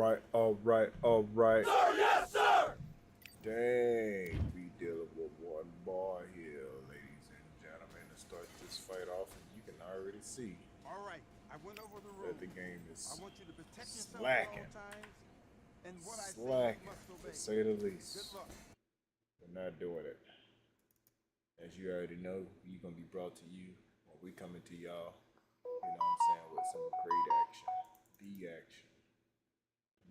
Alright. Sir, yes, sir! Dang, we dealing with one bar here, ladies and gentlemen, to start this fight off, and you can already see Alright, I went over the that rules. the game is I want you to protect yourself slacking. at all times. And what I say, you Slacking, must obey. to say the least. Good luck. We're not doing it. As you already know, you're gonna be brought to you when we coming to y'all, you know what I'm saying, with some great action. The action.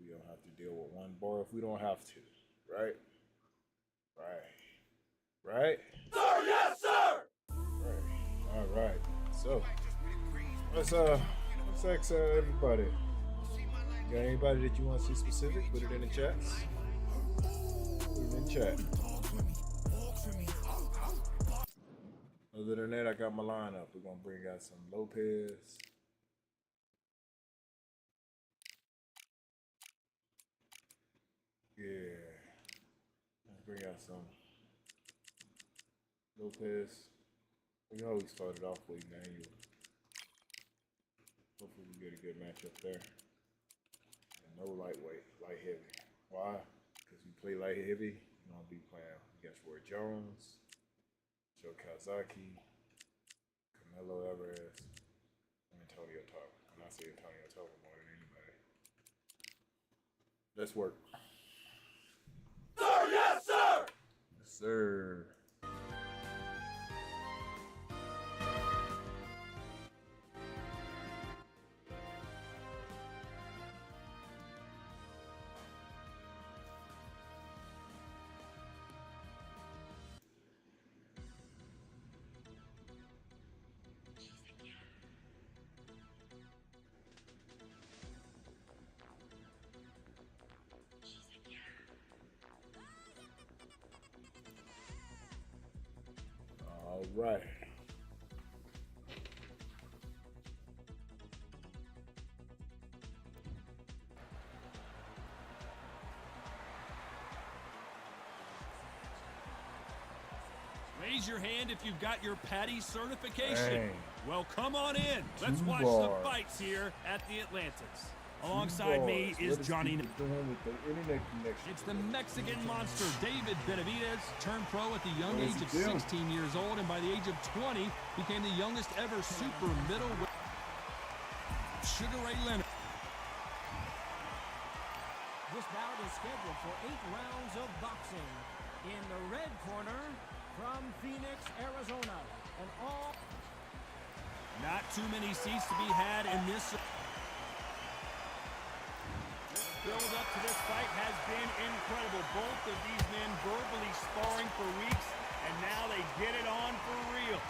We don't have to deal with one bar if we don't have to, right? Right? Sir, yes, sir! Right. Alright. So let's ask everybody. Got anybody that you want to see specific? Put it in the chats. Put it in chat. Other than that, I got my lineup. We're gonna bring out some Lopez. Yeah. Let's bring out some Lopez. We always started off with Manuel. Hopefully we get a good matchup there. And no lightweight, light heavy. Why? Because we play light heavy, you're gonna be playing against Roy Jones, Joe Kawasaki, Canelo Alvarez, and Antonio Tarver. And I say Antonio Tarver more than anybody. Let's work. Sir, yes, sir! Yes, sir. All right. Raise your hand if you've got your Patty certification. Dang. Well, come on in. Let's watch some fights here at the Atlantis. Alongside me is Johnny. It's the Mexican monster, David Benavidez, turned pro at the young age of 16 years old, and by the age of 20, became the youngest ever super middleweight. Sugar Ray Leonard. This bout is scheduled for 8 rounds of boxing. In the red corner, from Phoenix, Arizona, and all... Not too many seats to be had in this... Build up to this fight has been incredible. Both of these men verbally sparring for weeks, and now they get it on for real.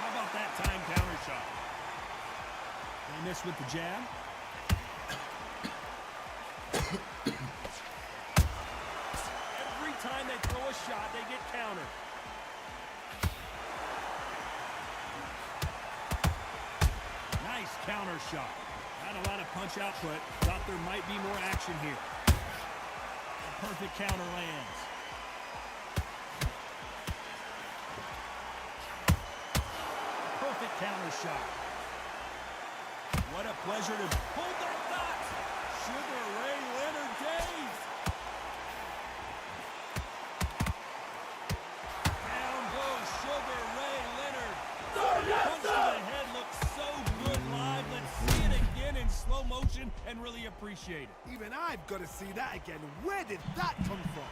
How about that time counter shot? They miss with the jab. Every time they throw a shot, they get countered. Nice counter shot. Not a lot of punch output. Thought there might be more action here. A perfect counter lands. Perfect counter shot. What a pleasure to hold that thought. Sugar Ray Leonard Days. Down goes Sugar Ray Leonard. Sir, yes, Punch to sir! the head looks so good live. Let's see it again in slow motion and really appreciate it. Even I've got to see that again. Where did that come from?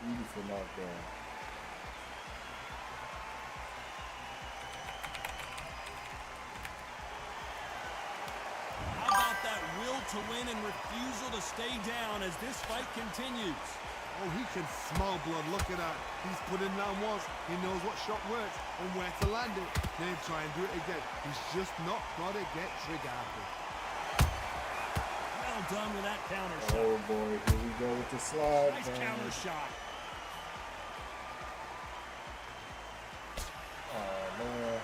Beautiful knockdown. How about that will to win and refusal to stay down as this fight continues? Oh, he can smell blood. Look at that. He's put in that once. He knows what shot works and where to land it. Then try and do it again. He's just not got to get trigger happy. Well done with that counter shot. Oh boy, here we go with the slide. Nice counter shot. Oh man.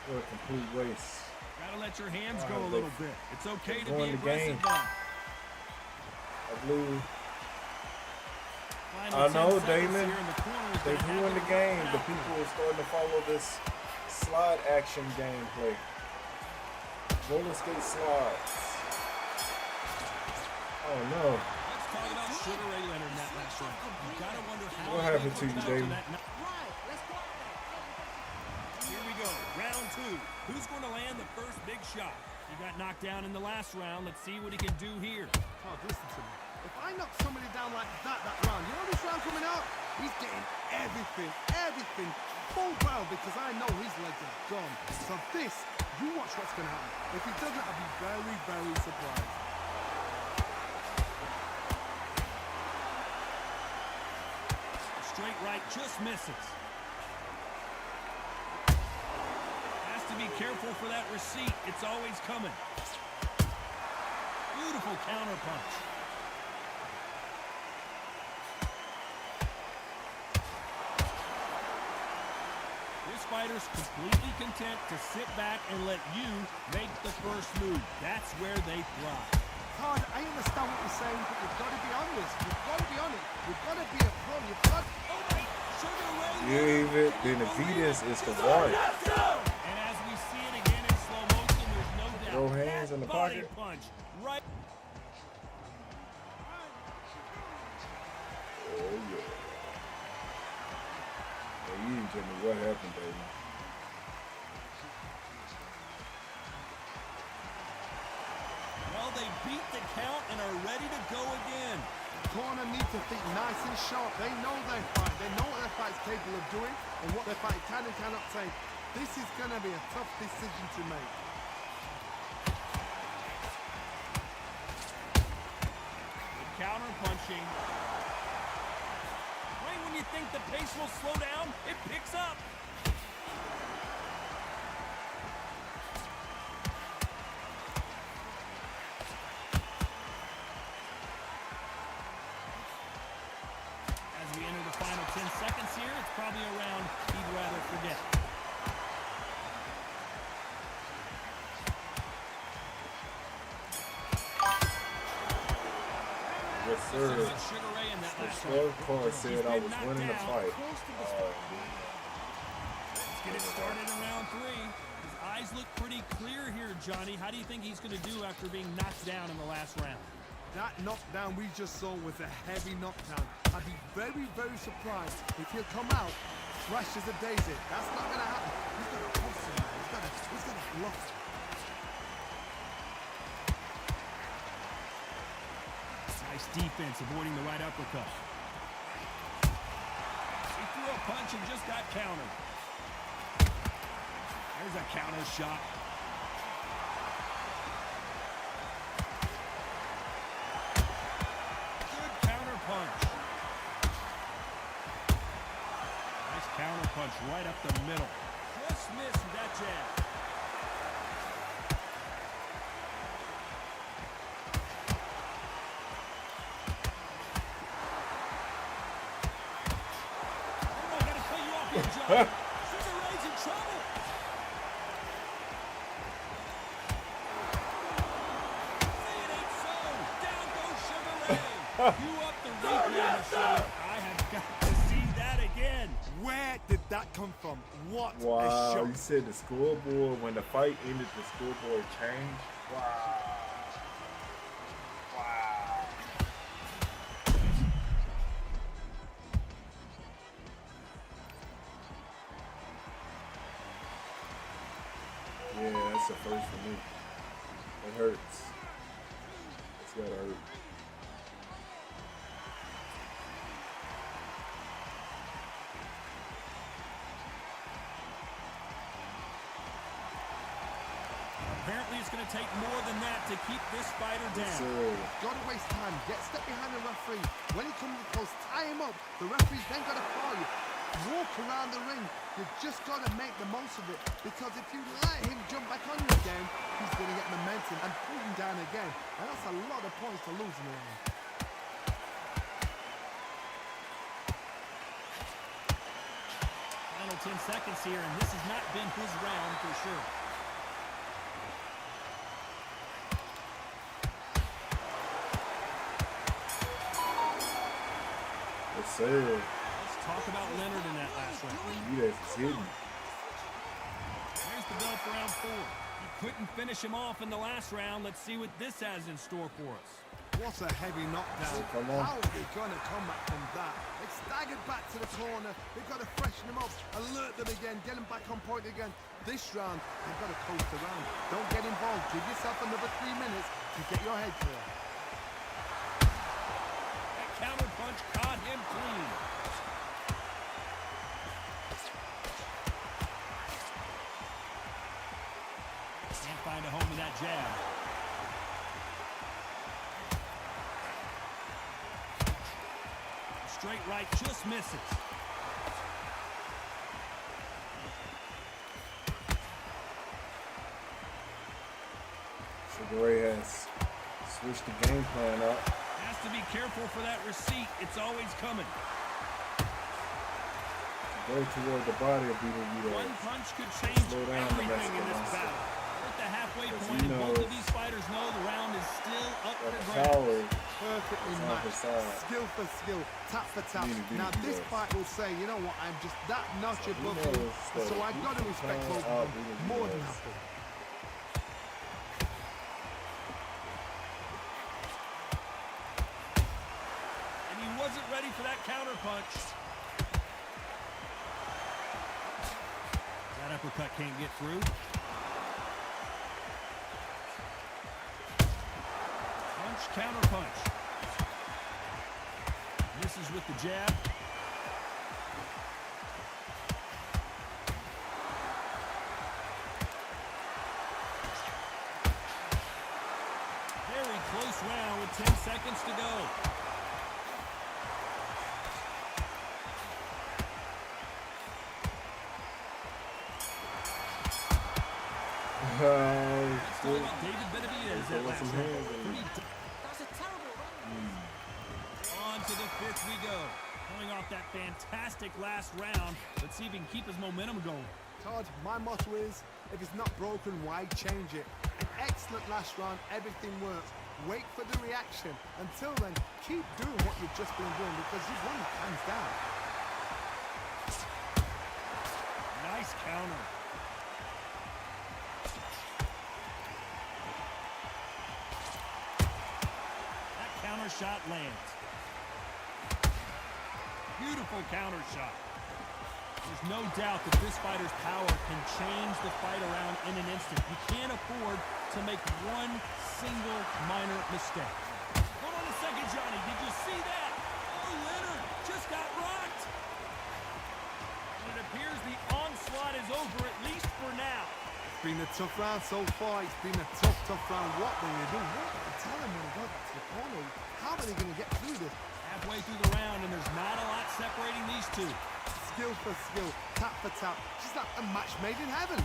What a complete waste. Gotta let your hands go a little bit. It's okay to Go be in the aggressive game. now. I blew I know, 10 seconds Damon. here in the corner is They gonna have ruined to the work game. it The out people here. are starting to follow this slide action gameplay. Roller skate slides. Oh no. Let's talk about Sugar Ray Leonard in that last round. You gotta wonder how What he happened to comes you, out Damon? that night. Here we go, round 2. Who's going to land the first big shot? He got knocked down in the last round. Let's see what he can do here. Oh, listen to me. If I knock somebody down like that round, you know this round coming out? He's getting everything full round because I know his legs are gone. So this, you watch what's going to happen. If he doesn't, I'll be very surprised. Straight right just misses. Has to be careful for that receipt. It's always coming. Beautiful counter punch. This fighter's completely content to sit back and let you make the first move. That's where they thrive. Todd, I understand what you're saying, but you've got to be honest. You've got to be on it. You've got to be a pro. You've got. Sugar Ray David Benavides is the one. Yes, sir! And as we see it again in slow motion, there's no doubt. Throw hands in the Body pocket. punch. Right. Oh yeah. Hey, you didn't tell me what happened, baby. Well, they beat the count and are ready to go again. Corner need to think nice and sharp. They know their fight. They know what their fight's capable of doing and what their fight can and cannot take. This is going to be a tough decision to make. The counter punching. Right when you think the pace will slow down, it picks up. As we enter the final 10 seconds here, it's probably a round he'd rather forget. Yes, This sir. is what Sugar Ray in that The last round. scorecard said I was winning the fight. Let's get it started in round 3. His eyes look pretty clear here, Johnny. How do you think he's going to do after being knocked down in the last round? That knockdown we just saw was a heavy knockdown. I'd be very surprised if he'll come out fresh as a daisy. That's not going to happen. He's got to hustle, man. He's got to bluff. Nice defense, avoiding the right uppercut. He threw a punch and just got countered. There's a counter shot. Good counter punch. Nice counter punch right up the middle. Just missed with that jab. Oh, I gotta cut you off here, John. Sugar Ray's in trouble. Say it ain't so. Down goes Sugar Ray. You up the replay machine. I have got to see that again. Where did that come from? What a Wow, shot. you said the scoreboard, when the fight ended, the scoreboard changed? Wow. Wow. Yeah, that's the first for me. It hurts. It's gotta hurt. Apparently, it's going to take more than that to keep this fighter down. So, Don't waste time. Get step behind the referee. When he comes close, tie him up. The referee's then got to follow you. Walk around the ring. You've just got to make the most of it. Because if you let him jump back on you again, he's going to get momentum and pull him down again. And that's a lot of points to lose in the round. Final 10 seconds here, and this has not been his round for sure. yes, said. Let's talk about Leonard in that last round. Benavidez is hidden. Here's the bell for round 4. He couldn't finish him off in the last round. Let's see what this has in store for us. What a heavy knockdown. come on. How are they going to come back from that? They staggered back to the corner. They've got to freshen them up, alert them again, get them back on point again. This round, they've got to coast around. Don't get involved. Give yourself another 3 minutes to get your head clear. That counter punch caught him clean. Can't find a home in that jab. Straight right just misses. Sugar Ray has switched the game plan up. Has to be careful for that receipt. It's always coming. Go toward the body of Benavidez. One punch could change Slow down the everything in this Mexican battle. We're at the halfway Because point, he and both knows of these fighters know the round is still up That for the grabs. power Perfectly is on his matched, side. skill for skill, tap for tap. Benavidez. Now this fight will say, you know what, I'm just that notch So he above knows you, that so if I've he got to can respect pound both out of them Benavidez, more than happy. And he wasn't ready for that counter punch. That uppercut can't get through. Punch, counter punch. Misses with the jab. Very close round with 10 seconds to go. Let's talk about David Benavidez that last round. That's a terrible run. On to the 5th we go. Coming off that fantastic last round, let's see if he can keep his momentum going. Todd, my motto is, if it's not broken, why change it? An excellent last round, everything works. Wait for the reaction. Until then, keep doing what you've just been doing because you've won hands down. Nice counter. That counter shot lands. Beautiful counter shot. There's no doubt that this fighter's power can change the fight around in an instant. You can't afford to make one single minor mistake. Hold on a second, Johnny. Did you see that? Oh, Leonard just got rocked. And it appears the onslaught is over, at least for now. It's been a tough round so far. It's been a tough round. What will you do? What will you tell them when they go back to the corner? How are they going to get through this? Halfway through the round, and there's not a lot separating these two. Skill for skill, tap for tap. Just like a match made in heaven.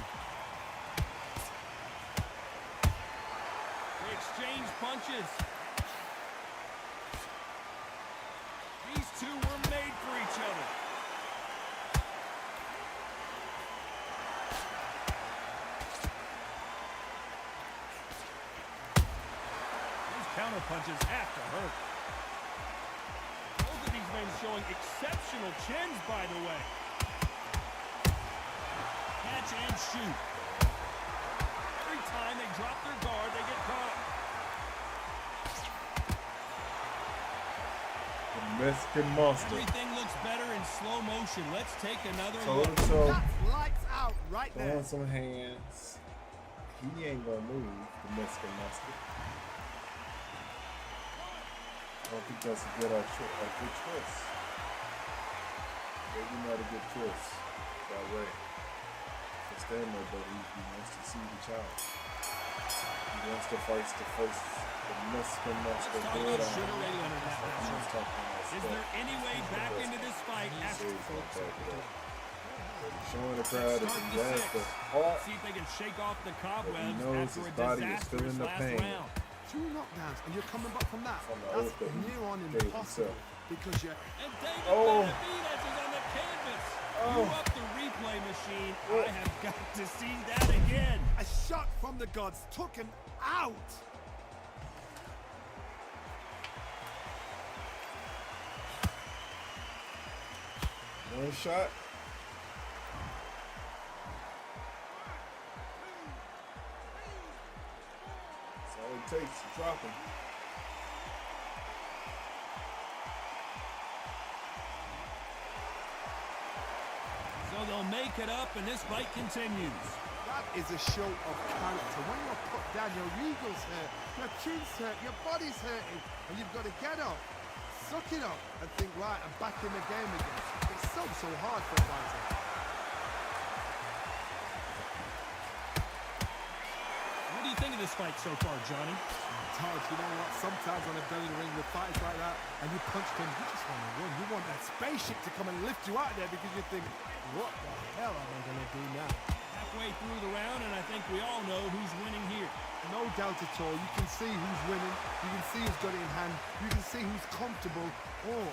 They exchange punches. These two were made for each other. These counter punches have to hurt. Both of these men showing exceptional chins, by the way. Catch and shoot. Every time they drop their guard, they get caught. The Mexican monster. Everything looks better in slow motion. Let's take another Toe look. to toe. That's lights out right there. Throwing some hands. He ain't gonna move, the Mexican monster. I don't think that's a good choice. Maybe not a good choice that way. So stand there, but he wants to see the child. He wants to fight the first, the Mexican monster. Let's talk about Sugar Ray Leonard that last He's round. talking about Is stuff. there any way back into this fight after So he's gonna back it up. But he's showing the crowd that start he the has 6th? the heart. See if they can shake off the cobwebs knows after his a body is disastrous feeling the last pain. round. 2 knockdowns and you're coming back from that. From the That's oath that he near on gave impossible himself. because you're And David Oh. Benavidez is on the canvas. Oh. You up the replay machine. I have got to see that again. a shot from the gods took him out. One shot. That's all it takes to drop him. So they'll make it up, and this fight continues. That is a show of character. When you're put down, your eagle's hurt, your chin's hurt, your body's hurting, and you've got to get up, suck it up, and think, right, I'm back in the game again. It's so hard for a fighter. What do you think of this fight so far, Johnny? Todd, you know what? Sometimes on a belly ring with fighters like that, and you punch them, you just want to win. You want that spaceship to come and lift you out there because you think, what the hell am I going to do now? Halfway through the round, and I think we all know who's winning here. No doubt at all. You can see who's winning. You can see who's got it in hand. You can see who's comfortable. Or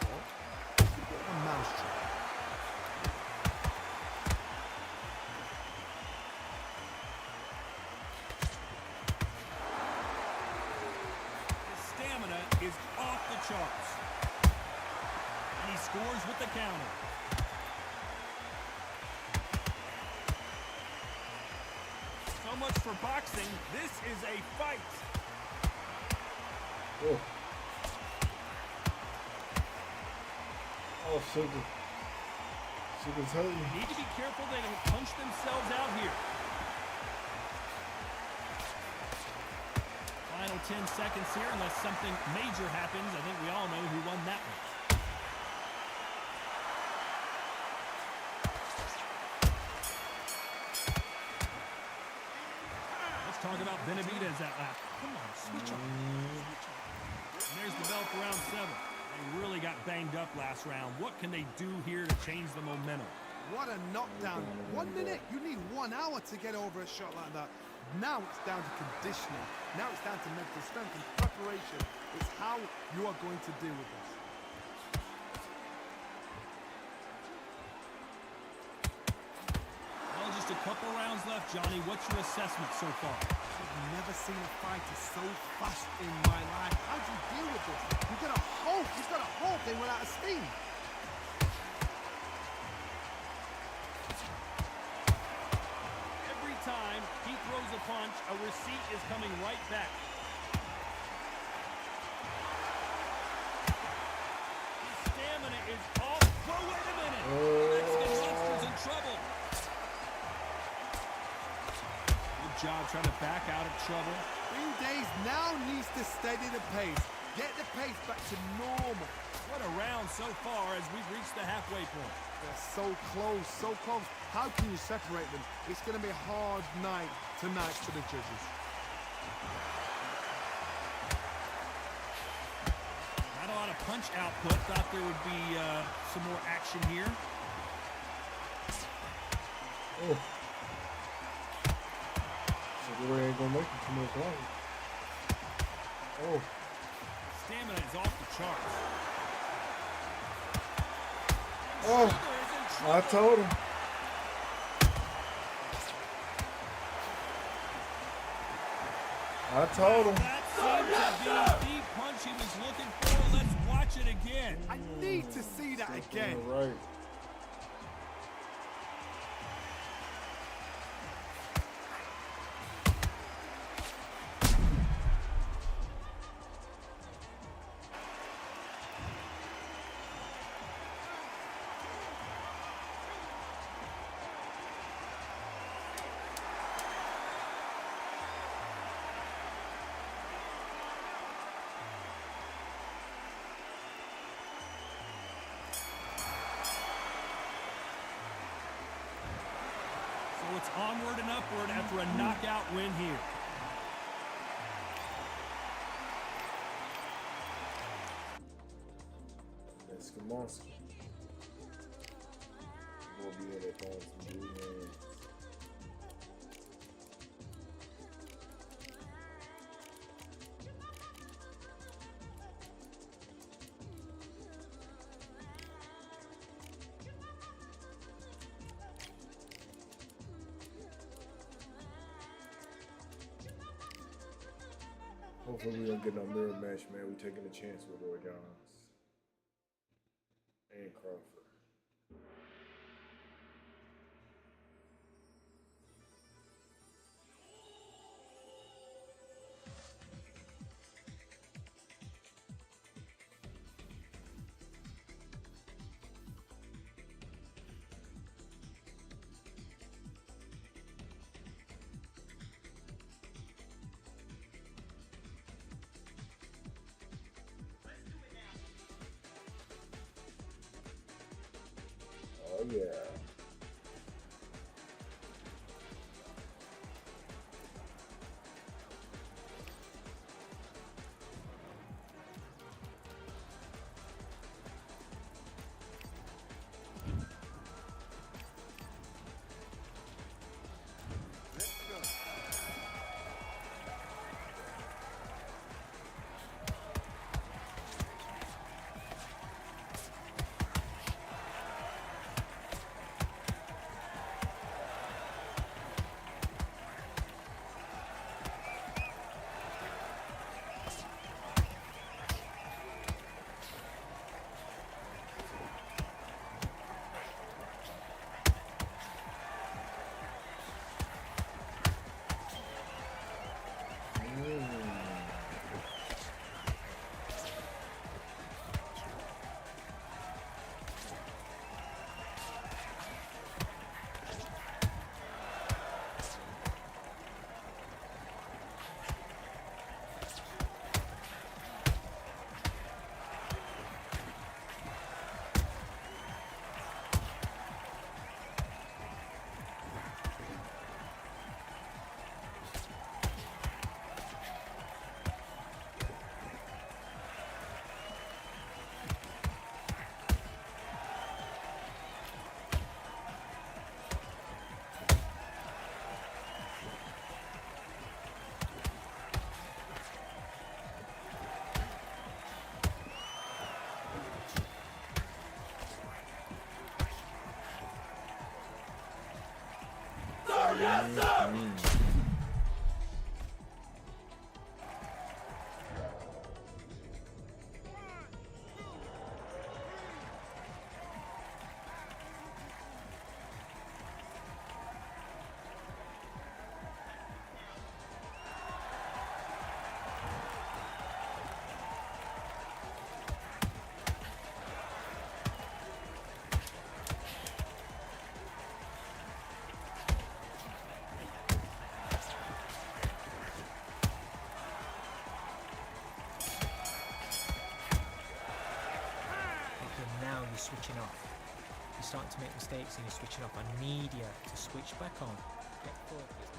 a mousetrap. His stamina is off the charts. And he scores with the counter. So much for boxing. This is a fight. Oh. Oh, Sugar. Sugar's hurting. Need to be careful they don't punch themselves out here. Final 10 seconds here, unless something major happens. I think we all know who won that one. Let's talk about Benavidez that lap. Come on, switch on. And there's the bell for round 7. They really got banged up last round. What can they do here to change the momentum? What a knockdown. 1 minute. You need 1 hour to get over a shot like that. Now it's down to conditioning. Now it's down to mental strength and preparation. It's how you are going to deal with this. Well, just a couple rounds left, Johnny. What's your assessment so far? I've never seen a fighter so fast in my life. How do you deal with this? You've got to hope they run out of steam. Every time he throws a punch, a receipt is coming right back. His stamina is off. Whoa, wait a minute. Mexican Monster's in trouble. Good job trying to back out of trouble. Green Days now needs to steady the pace. Get the pace back to normal. What a round so far as we've reached the halfway point. They're so close, so close. How can you separate them? It's going to be a hard night tonight for the judges. Not a lot of punch output. Thought there would be some more action here. Oh. Sugar ain't gonna make it too much longer. Oh. Stamina is off the charts. Oh. I told him. I told him. That seemed to be the punch he was looking for. Let's watch it again. I need to see that again. Right. So it's onward and upward after a knockout win here. That's the monster. We'll be in there throwing some blue hands. Hopefully we don't get no mirror match, man. We're taking a chance with Roy Jones and Crawford. yeah. Sir, yes, sir! Okay, now you're switching off. You're starting to make mistakes and you're switching off. I need you to switch back on. Get focused.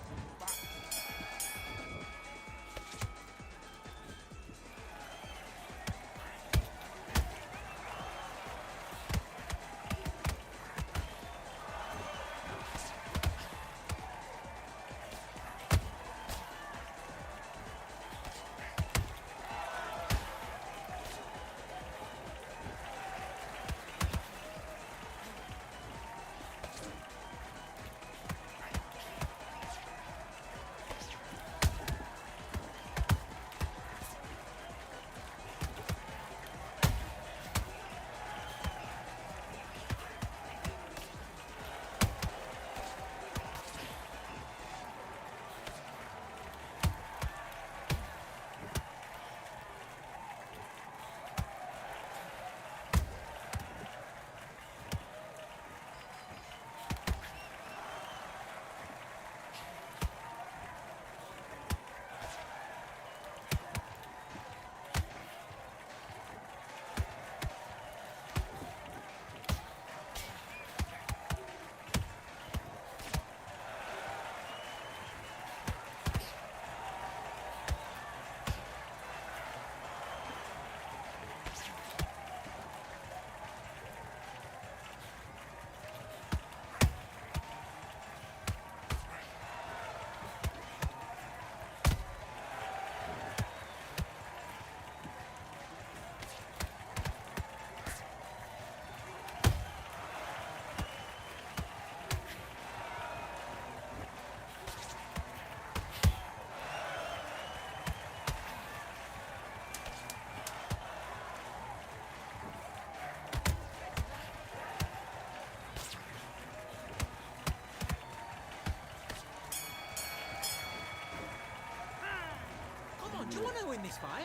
Do you want to win this fight?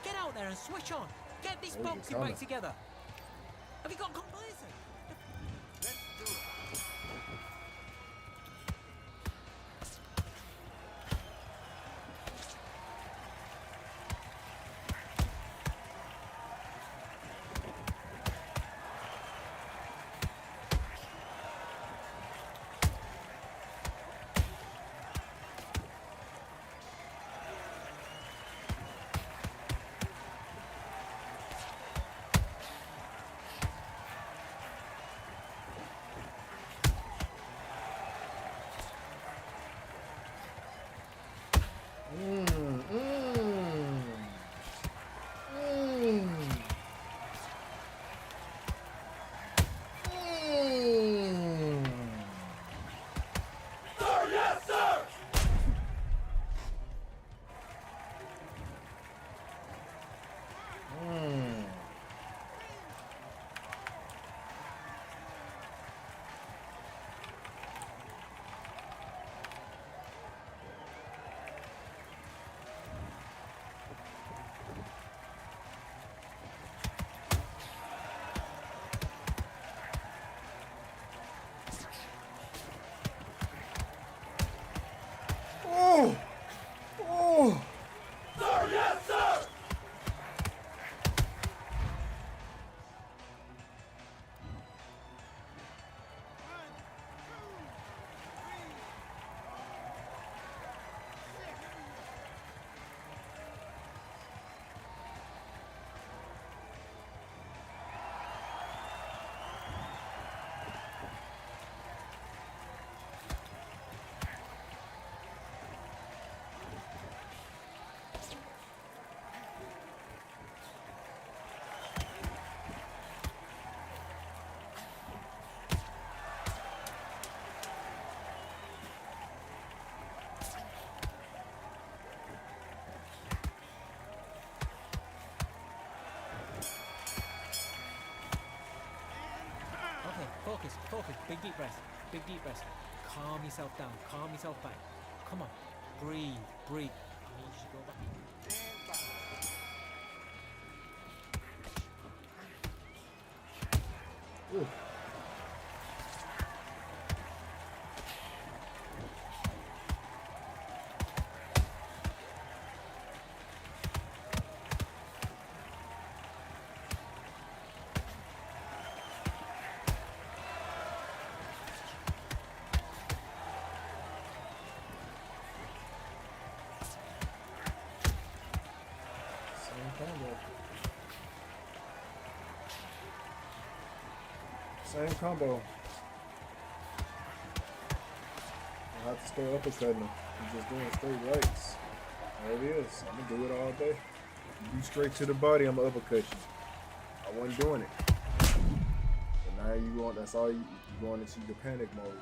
Get out there and switch on. Get this boxing back together. Have you got complacent? Focus, focus. Big deep breath. Big deep breath. Calm yourself down. Calm yourself back. Come on. Breathe, breathe. I need you to go back. Ooh. Same combo. I have to stay uppercutting him. I'm just doing straight rights. There it is. I'm gonna do it all day. You do straight to the body, I'm gonna uppercut you. I wasn't doing it. But now you want, that's all you going into the panic mode.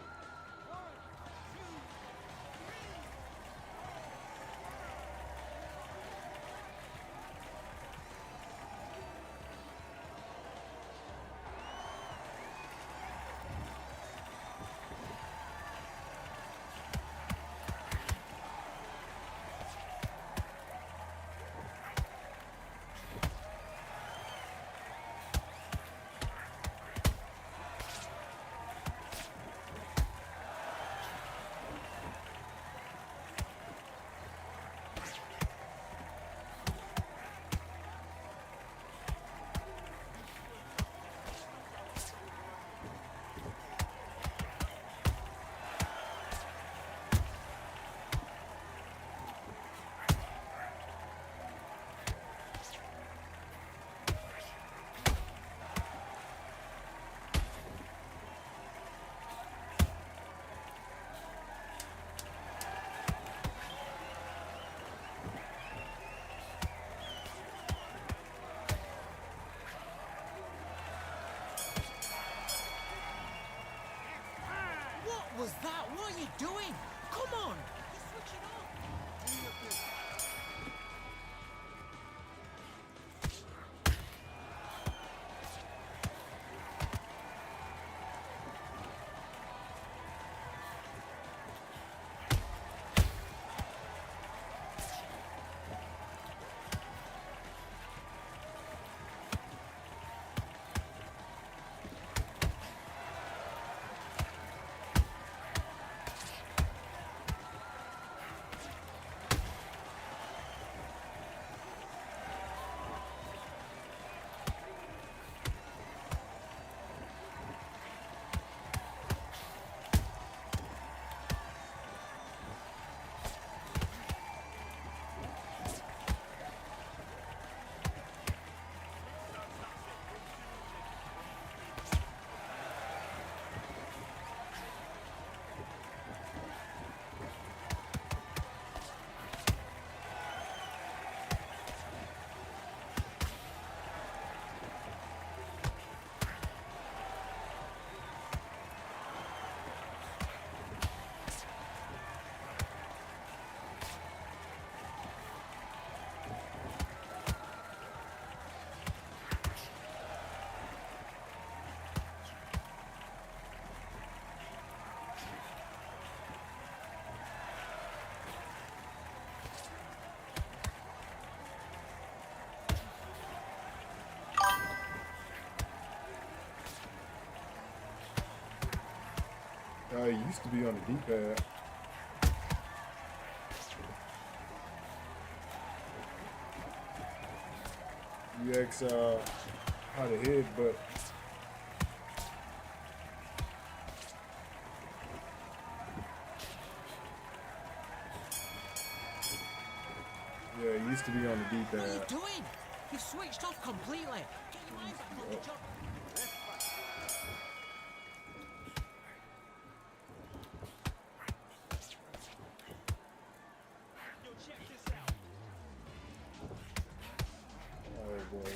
What was that? What are you doing? Come on! You're switching off! Guy used to be on the D-pad. You ask how to hit, but yeah, it used to be on the D-pad. What are you doing? You've switched off completely. Get your mind back on the job. Oh boy.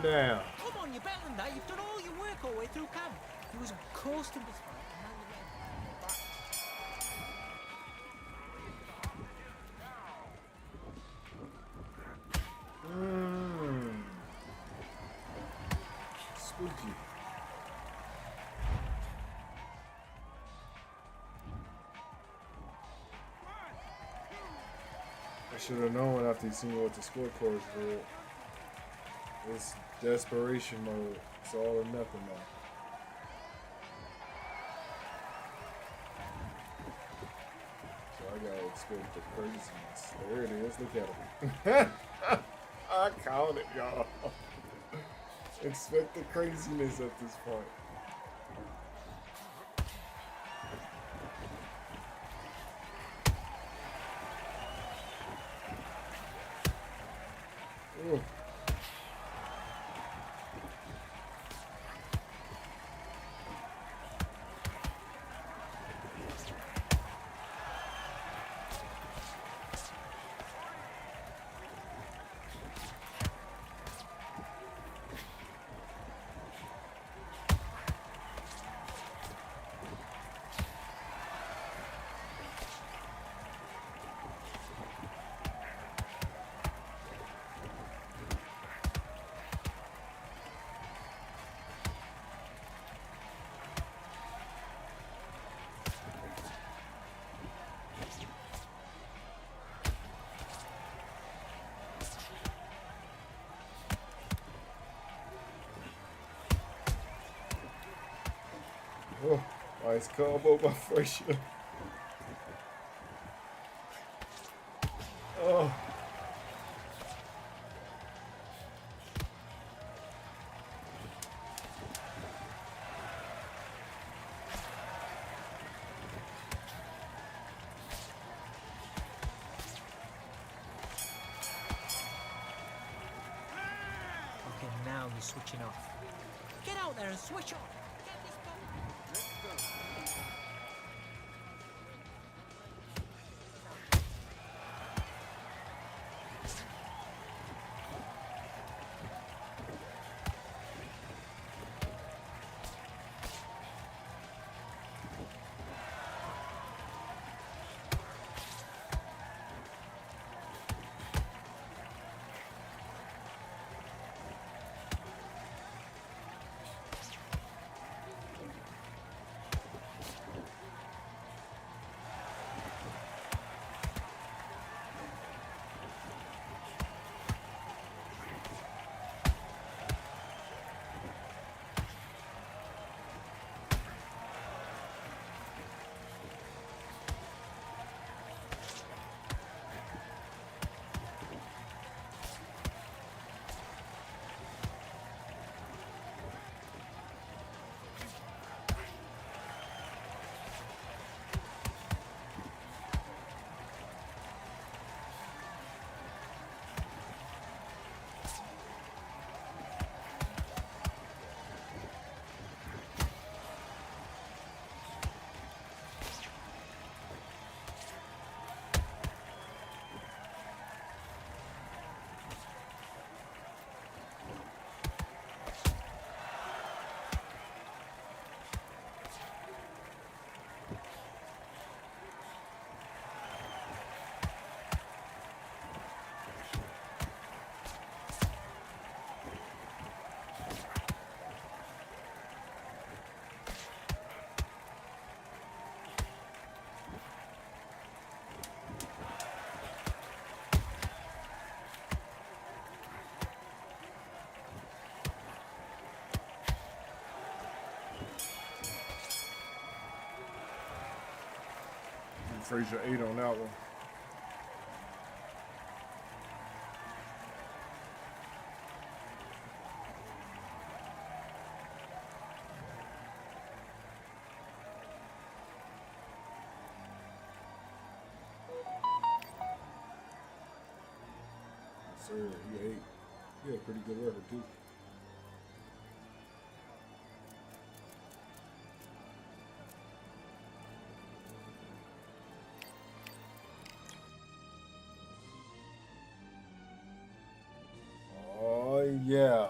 down. Come on, you're better than that. You've done all your work all the way through camp. He was on course to this fight, and now you're letting him back. Spooky. I should have known after seeing what the scorecards did. It's desperation mode. It's all or nothing now. So I gotta expect the craziness. There it is. Look at him. I called it, y'all. Expect the craziness at this point. Ooh. Oh, nice combo by Frazier. Oh. Okay, now you're switching off. Get out there and switch off. Get this ball. Frazier 8 on that one. Yes, sir, he 8. He had a pretty good record too. Oh, yeah.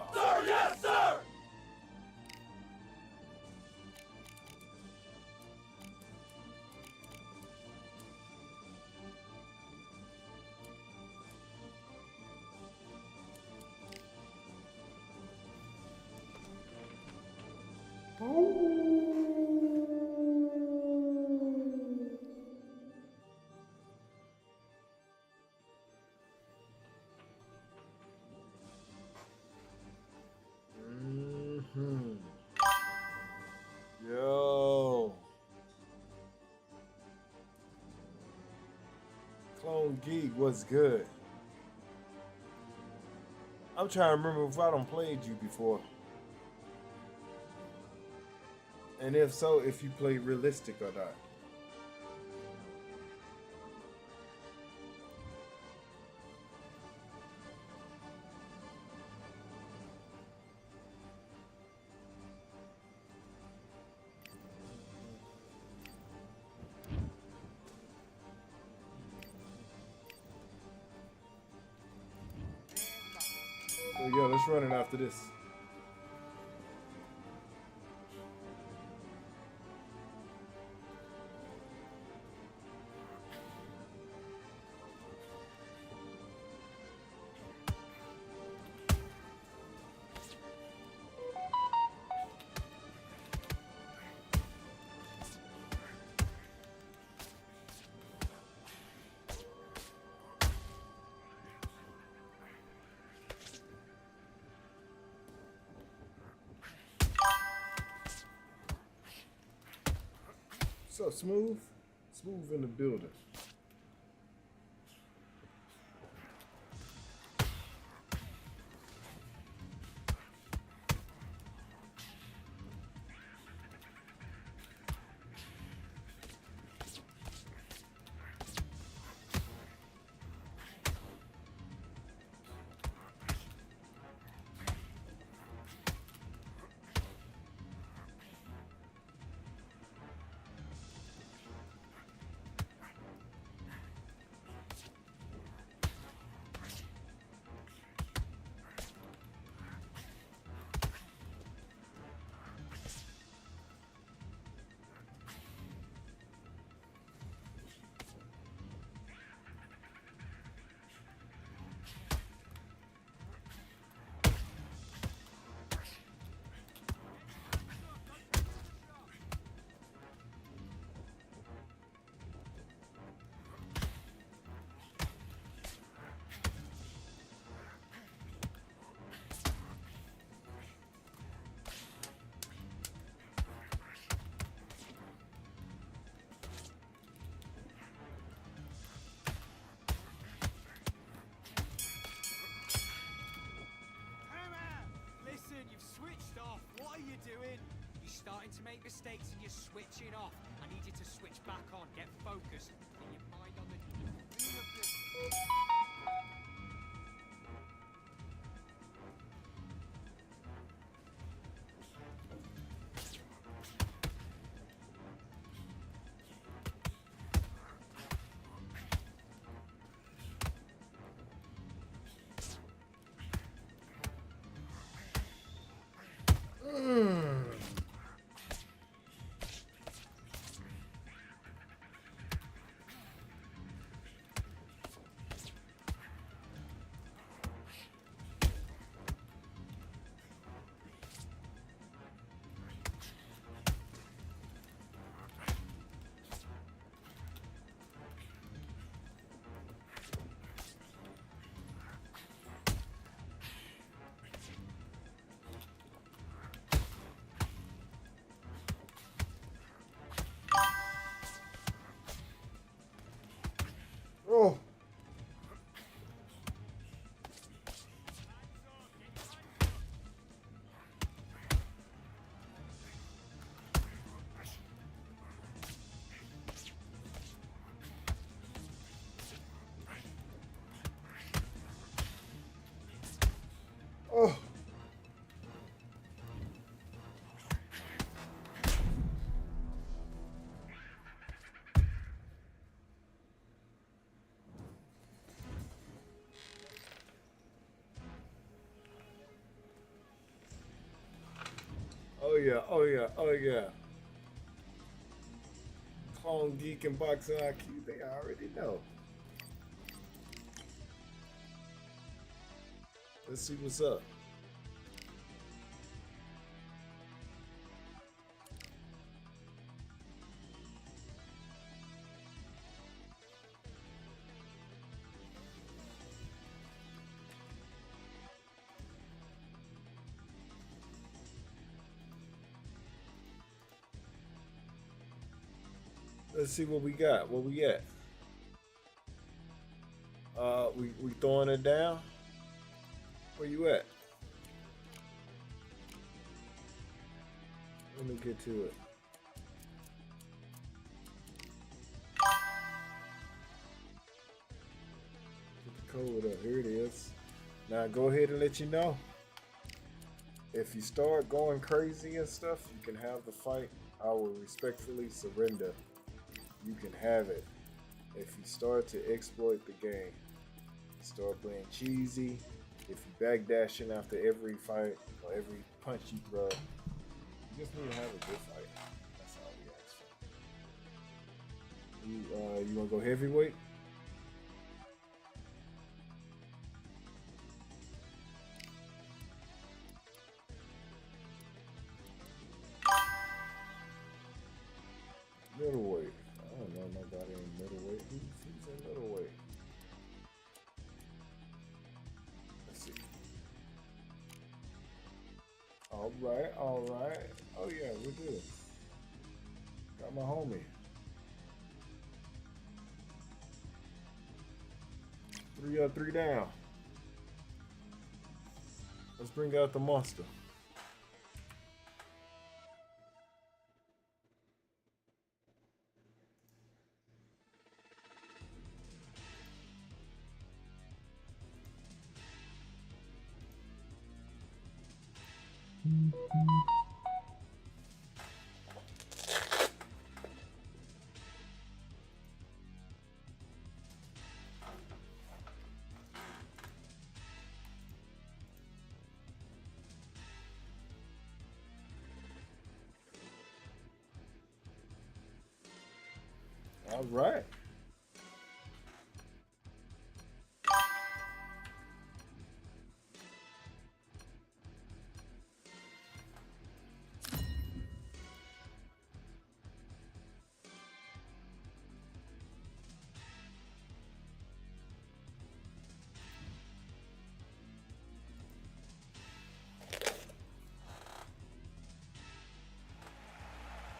Geek, what's good? I'm trying to remember if I don't played you before. And if so, if you played realistic or not. So yo, let's run it after this. So smooth in the building. Starting to make mistakes and you're switching off. I need you to switch back on. Get focused. Get your mind on the... Oh. Oh. Oh yeah, oh yeah, oh yeah. Clone Geek and Boxing IQ, they already know. Let's see what's up. Let's see what we got. What we got? We throwing it down. Where you at? Let me get to it. Put the code up. Here it is. Now go ahead and let you know. If you start going crazy and stuff, you can have the fight. I will respectfully surrender. You can have it. If you start to exploit the game, start playing cheesy, if you backdashing after every fight or every punch you throw, you just need to have a good fight. That's all we ask for. You wanna go heavyweight? Middleweight. I don't know nobody in middleweight. Who's in middleweight? Let's see. All right. Oh yeah, we're good. Got my homie. 3 up, 3 down. Let's bring out the monster. All right.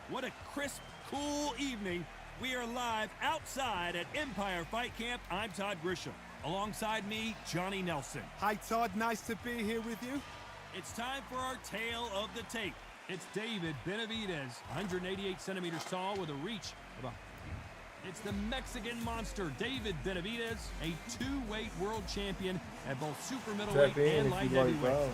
What a crisp, cool evening. We are live outside at Empire Fight Camp. I'm Todd Grisham. Alongside me, Johnny Nelson. Hi, Todd. Nice to be here with you. It's time for our tale of the tape. It's David Benavidez, 188 centimeters tall with a reach of It's the Mexican monster, David Benavidez, a two-weight world champion at both super middleweight and light heavyweight.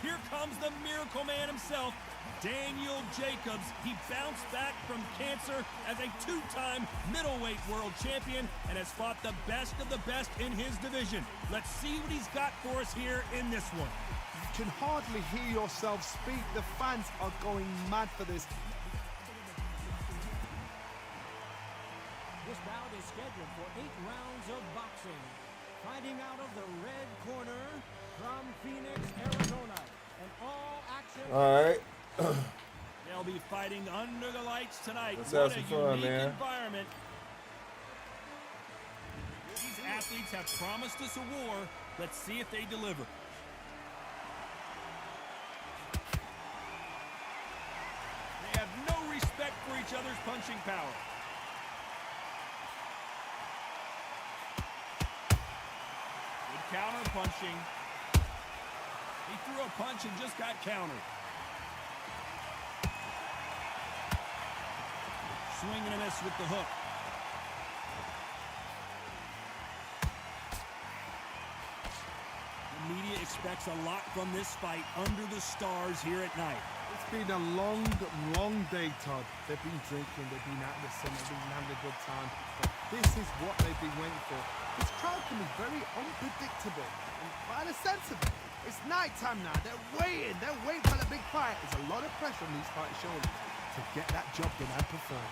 Here comes the Miracle Man himself, Daniel Jacobs. He bounced back from cancer as a two-time middleweight world champion and has fought the best of the best in his division. Let's see what he's got for us here in this one. You can hardly hear yourself speak. The fans are going mad for this. This bout is scheduled for 8 rounds of boxing. Fighting out of the red corner from Phoenix, Arizona. And All right. They'll be fighting under the lights tonight. Let's what have some a fun, unique man. environment. These athletes have promised us a war. Let's see if they deliver. They have no respect for each other's punching power. Good counter punching. He threw a punch and just got countered. Swing and a miss with the hook. The media expects a lot from this fight under the stars here at night. It's been a long, long day, Todd. They've been drinking, they've been at the sun, they've been having a good time. But this is what they've been waiting for. This crowd can be very unpredictable. And by the sense of it, it's nighttime now. They're waiting for the big fight. There's a lot of pressure on these fighters' shoulders to get that job done and perform.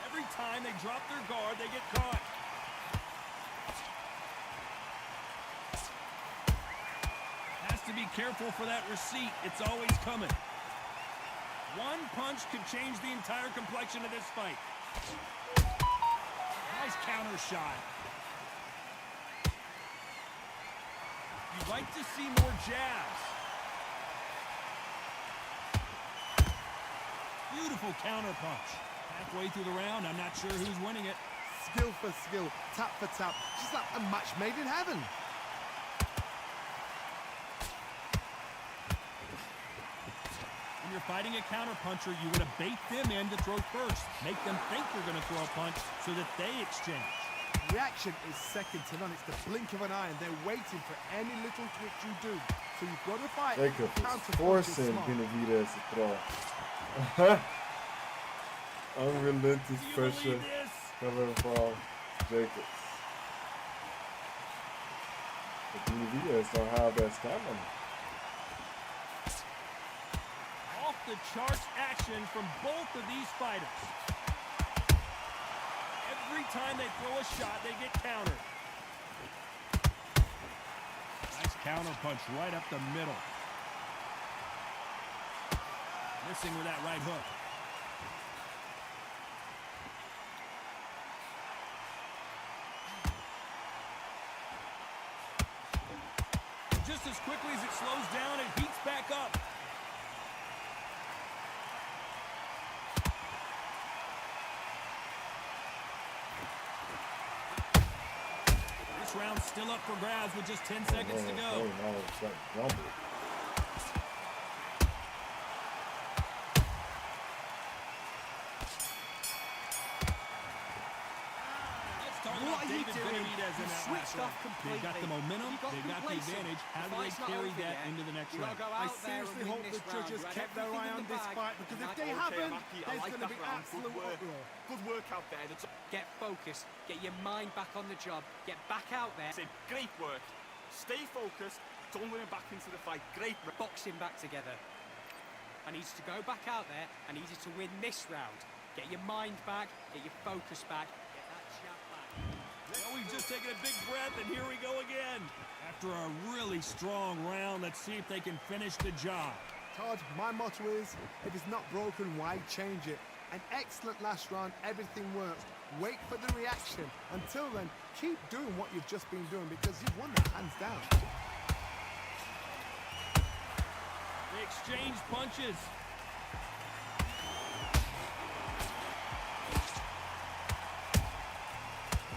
Every time they drop their guard, they get caught. Has to be careful for that receipt. It's always coming. One punch could change the entire complexion of this fight. Nice counter shot. You'd like to see more jabs. Beautiful counter punch. Halfway through the round, I'm not sure who's winning it. Skill for skill, tap for tap. Just like a match made in heaven. When you're fighting a counterpuncher, you want to bait them in to throw first. Make them think you're going to throw a punch so that they exchange. Reaction is second to none. It's the blink of an eye, and they're waiting for any little twitch you do. So you've got to fight. Jacob is forcing Benavidez to throw. Unrelenting pressure coming from Jacobs. But Benavidez don't have that stamina. Off the charts action from both of these fighters. Every time they throw a shot, they get countered. Nice counter punch right up the middle. Missing with that right hook. Just as quickly as it slows down, it heats back up. This round's still up for grabs with just 10 seconds to go. What are you doing? You switched off completely. They've got the momentum, they've got the advantage. How do they carry that into the next round? I seriously hope the judges kept their eye on this fight, because if they haven't, there's going to be absolute uproar. Good work out there. Get focused. Get your mind back on the job. Get back out there. Great work. Stay focused. Don't let him back into the fight. Great work. Boxing back together. I need you to go back out there. I need you to win this round. Get your mind back. Get your focus back. Get that jab back. Well, we've just taken a big breath, and here we go again. After a really strong round, let's see if they can finish the job. Todd, my motto is, if it's not broken, why change it? An excellent last round, everything works. Wait for the reaction. Until then, keep doing what you've just been doing, because you've won that hands down. They exchange punches.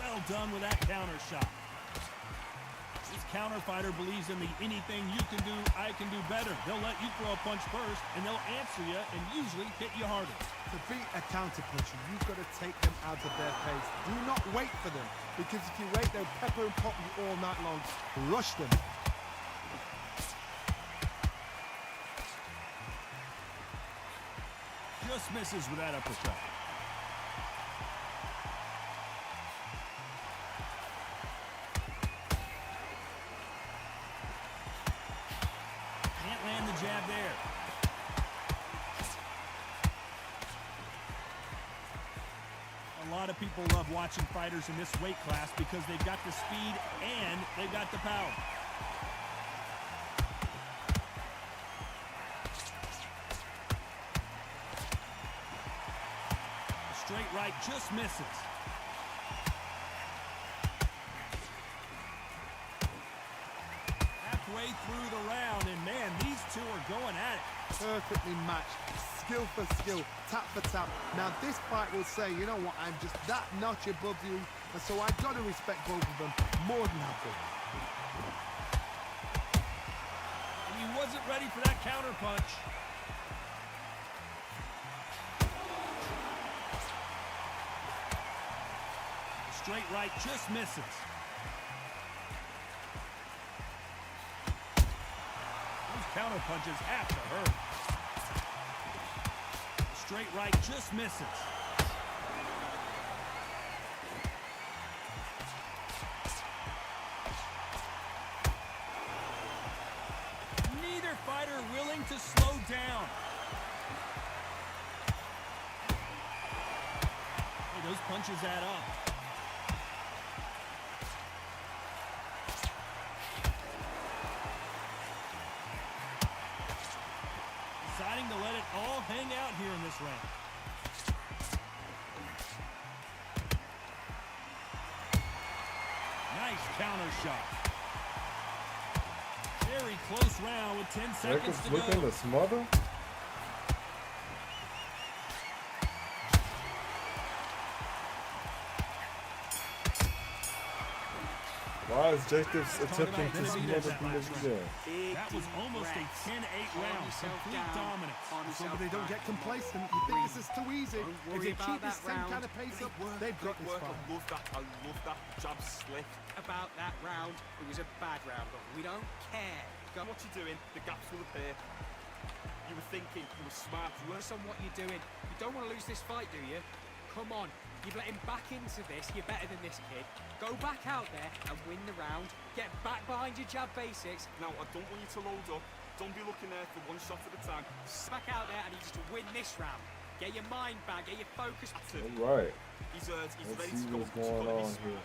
Well done with that counter shot. This counter fighter believes in the anything you can do, I can do better. They'll let you throw a punch first, and they'll answer you and usually hit you harder. To beat a counter puncher, you've got to take them out of their pace. Do not wait for them, because if you wait, they'll pepper and pop you all night long. Rush them. Just misses with that uppercut. Can't land the jab there. A lot of people love watching fighters in this weight class because they've got the speed and they've got the power. Straight right just misses. Halfway through the round, and man, these two are going at it. Perfectly matched, skill for skill, tap for tap. Now this fight will say, you know what, I'm just that notch above you, and so I've got to respect both of them more than happy. And he wasn't ready for that counter punch. Straight right just misses. Those counter punches have to hurt. Straight right just misses. Neither fighter willing to slow down. Hey, those punches add up. Deciding to let it all hang out here in this round. Nice counter shot. Very close round with 10 seconds to looking go. to smother. Why is Jacob attempting to smother Benavidez? That was almost a 10-8 round. Complete dominance. So that they don't get complacent. You think this is too easy? If they keep this same kind of pace up, they've got this far. I love that jab slip. About that round, it was a bad round, but we don't care. Go what you're doing, the gaps will appear. You were thinking, you were smart. Worse on what you're doing. You don't want to lose this fight, do you? Come on, you've let him back into this. You're better than this kid. Go back out there and win the round. Get back behind your jab basics. Now, I don't want you to load up. Don't be looking there for one shot at a time. Back out there, I need you to win this round. Get your mind back, get your focus. All right. He's Let's ready see to go. what's going on here.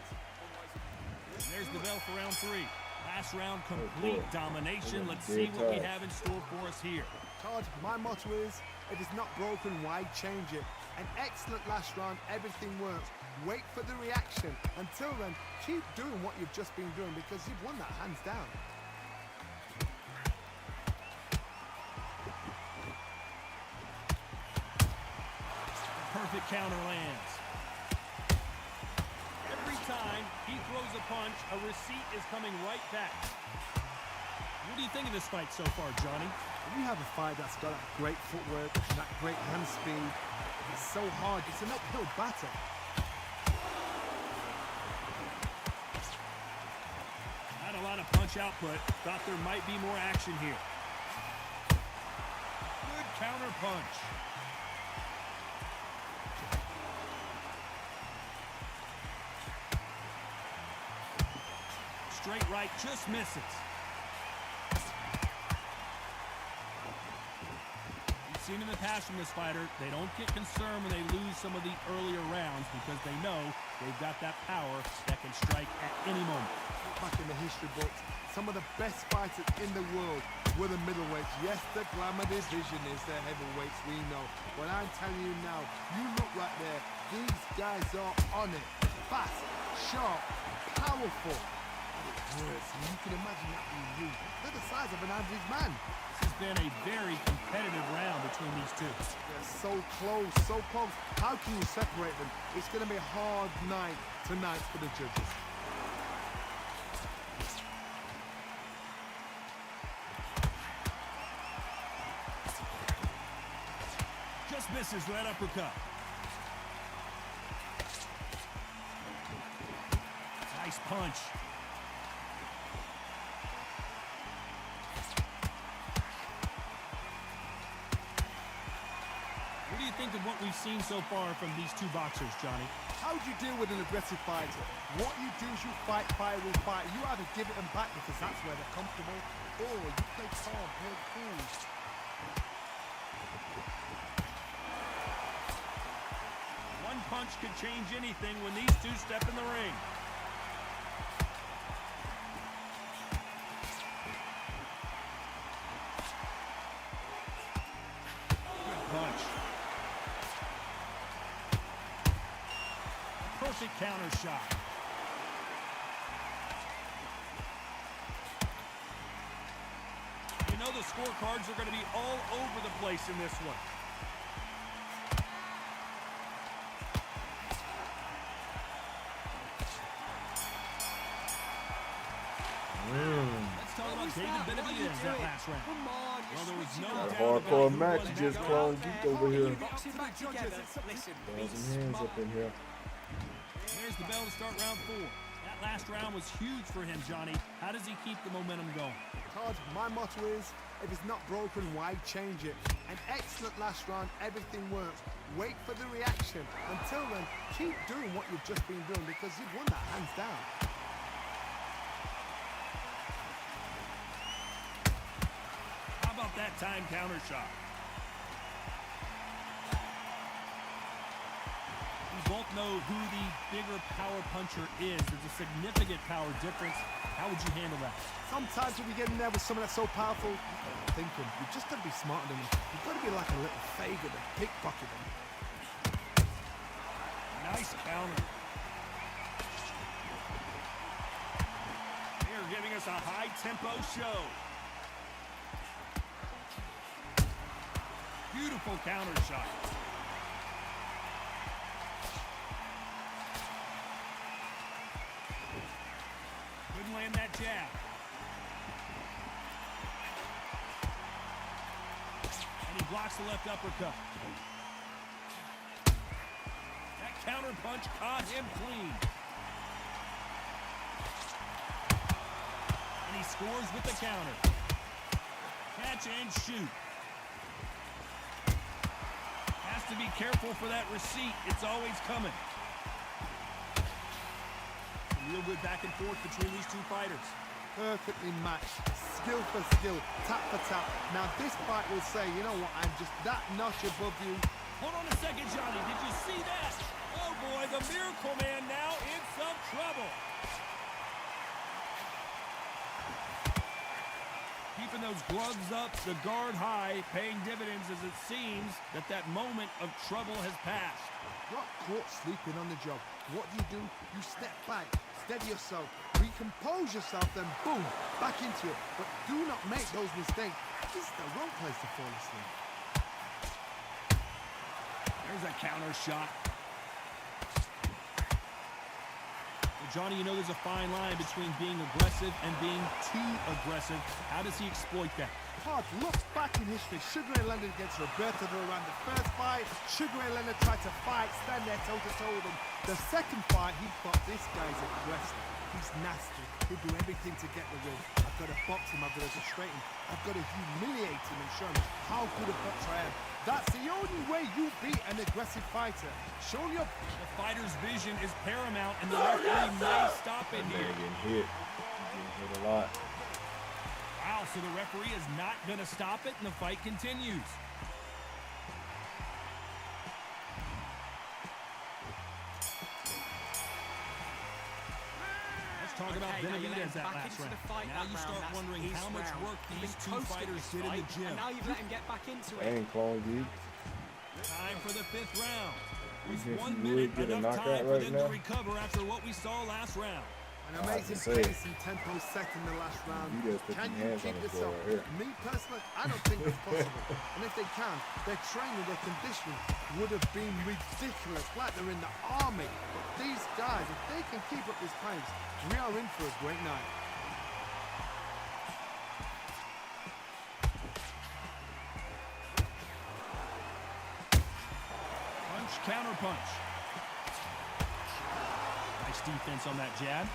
And there's the bell for round 3. Last round, complete domination. Let's see Good what we time. have in store for us here. Todd, my motto is, if it's not broken, why change it? An excellent last round, everything works. Wait for the reaction. Until then, keep doing what you've just been doing because you've won that hands down. Perfect counter lands. Every time he throws a punch, a receipt is coming right back. What do you think of this fight so far, Johnny? When you have a fight that's got that great footwork, that great hand speed, it's so hard. It's an uphill battle. Not a lot of punch output. Thought there might be more action here. Good counter punch. Straight right, just misses. We've seen in the past from this fighter, they don't get concerned when they lose some of the earlier rounds because they know they've got that power that can strike at any moment. Back in the history books, some of the best fighters in the world were the middleweights. Yes, the glamour division is the heavyweights, we know. But I'm telling you now, you look right there, these guys are on it. Fast, sharp, powerful. And it hurts, and you can imagine that being you. They're the size of an average man. This has been a very competitive round between these two. They're so close, so close. How can you separate them? It's going to be a hard night tonight for the judges. Just misses that uppercut. Nice punch. What do you think of what we've seen so far from these two boxers, Johnny? How do you deal with an aggressive fighter? What you do is you fight fire with fire. You either give it them back because that's where they're comfortable, or you play calm, play cool. One punch could change anything when these two step in the ring. Good punch. Perfect counter shot. You know the scorecards are going to be all over the place in this one. Let's talk about David Benavidez that last round. Come on, Well, there was no That doubt hardcore about who match won that just round. cloned Geek over here. Boxing back together. Listen, Throwing some hands up in here. There's the bell to start round 4. That last round was huge for him, Johnny. How does he keep the momentum going? Todd, my motto is, if it's not broken, why change it? An excellent last round, everything works. Wait for the reaction. Until then, keep doing what you've just been doing because you've won that hands down. How about that time counter shot? We both know who the bigger power puncher is. There's a significant power difference. How would you handle that? Sometimes when you get in there with someone that's so powerful, thinking, you've just got to be smarter than them. You've got to be like a little faggot and pickpocket them. Nice counter. They're giving us a high-tempo show. Beautiful counter shot. Couldn't land that jab. And he blocks the left uppercut. That counter punch caught him clean. And he scores with the counter. Catch and shoot. Has to be careful for that receipt. It's always coming. Some real good back and forth between these two fighters. Perfectly matched, skill for skill, tap for tap. Now this fight will say, you know what, I'm just that notch above you. Hold on a second, Johnny. Did you see that? Oh boy, the Miracle Man now in some trouble. Keeping those gloves up, the guard high, paying dividends as it seems that moment of trouble has passed. Got caught sleeping on the job. What do? You step back, steady yourself, recompose yourself, then boom, back into it. But do not make those mistakes. This is the wrong place to fall asleep. There's a counter shot. Johnny, you know there's a fine line between being aggressive and being too aggressive. How does he exploit that? Hard. Look back in history. Sugar Ray Leonard against Roberto Duran. The first fight, Sugar Ray Leonard tried to fight, stand there toe-to-toe with him. The second fight, he thought this guy's aggressive. He's nasty. He'll do everything to get the win. I've got to box him. I've got to frustrate him. I've got to humiliate him and show him how good a boxer I am. That's the only way you beat an aggressive fighter. Show your... The fighter's vision is paramount, and the referee may stop it here. Getting hit. Getting hit a lot. Wow, so the referee is not going to stop it, and the fight continues. Let's talk about Benavidez that last round. Now you start wondering how much work these two fighters did in the gym. And now you've let him get back into it. Dang, Clone G. Time for the 5th round. You Was think 1 you really minute get a enough knockout time for right them now? to recover after what we saw last round? An amazing pace and tempo set in the last round. You just put Can your you hands keep on the this floor up? right here. Me personally, I don't think that's possible. And if they can, their training, their conditioning would have been ridiculous, like they're in the army. But these guys, if they can keep up this pace, we are in for a great night. Punch, counter punch. Nice defense on that jab.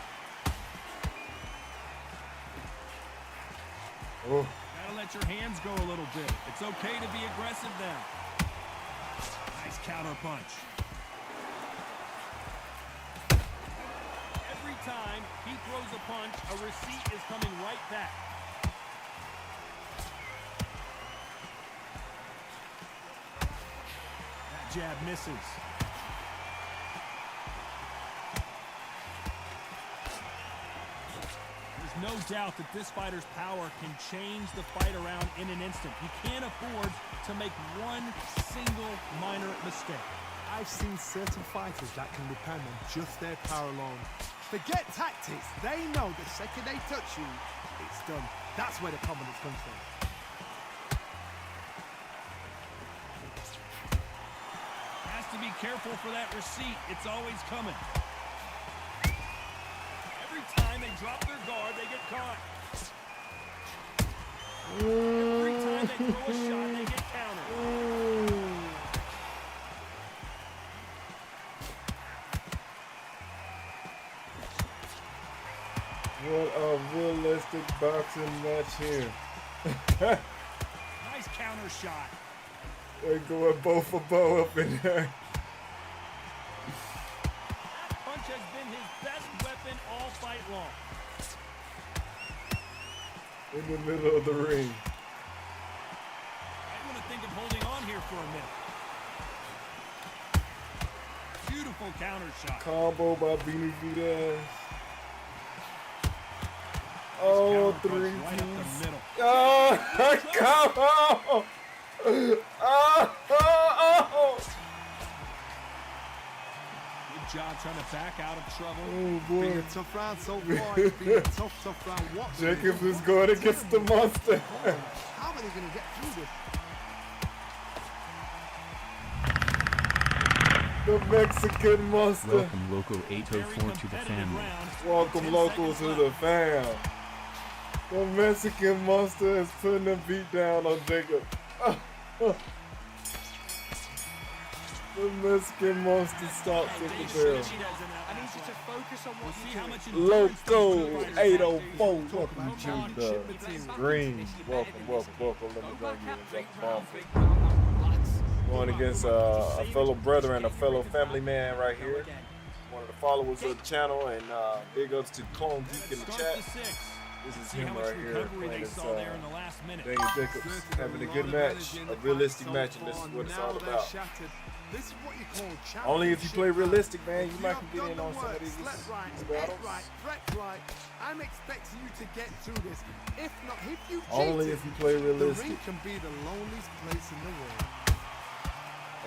Oh, Gotta let your hands go a little bit. It's okay to be aggressive now. Nice counter punch. Every time he throws a punch, a receipt is coming right back. That jab misses. There's no doubt that this fighter's power can change the fight around in an instant. You can't afford to make one single minor mistake. I've seen certain fighters that can depend on just their power alone. Forget tactics. They know the second they touch you, it's done. That's where the confidence comes from. Has to be careful for that receipt. It's always coming. Every time they drop their guard, they get caught. Every time they throw a shot, they get countered. what a realistic boxing match here. Nice counter shot. They're going bow for bow up in there. That punch has been his best weapon all fight long. In the middle of the ring. I want to think of holding on here for a minute. Beautiful counter shot. Combo by Benavidez. Oh, Counter punch 3 right up the keys. middle. Oh, come on! Oh! Good job trying to back out of trouble. Oh Been boy. a tough round so far. It's been a tough round. What? Jacobs is going against the monster. How are they going to get through this? The Mexican monster. Welcome, Loco 804 to the family. Welcome, Loco, to the fam. The Mexican monster is putting the beat down on Jacob. The Mexican monster stops at the bell. I need you to focus on what you're doing. Loco 804. Welcome to the green. Welcome. Let me bring you going against a fellow brother and a fellow family man right here. One of the followers of the channel, and big ups to Clone Geek in the chat. This is him right here playing as Daniel Jacobs, having a good match, a realistic match, and this is what it's all about. This is what you call Only if you play realistic, man, you might can get in on some of these battles. Right. I'm expecting you to get through this. If not, if you cheat, only if you play the realistic. ring can be the loneliest place in the world.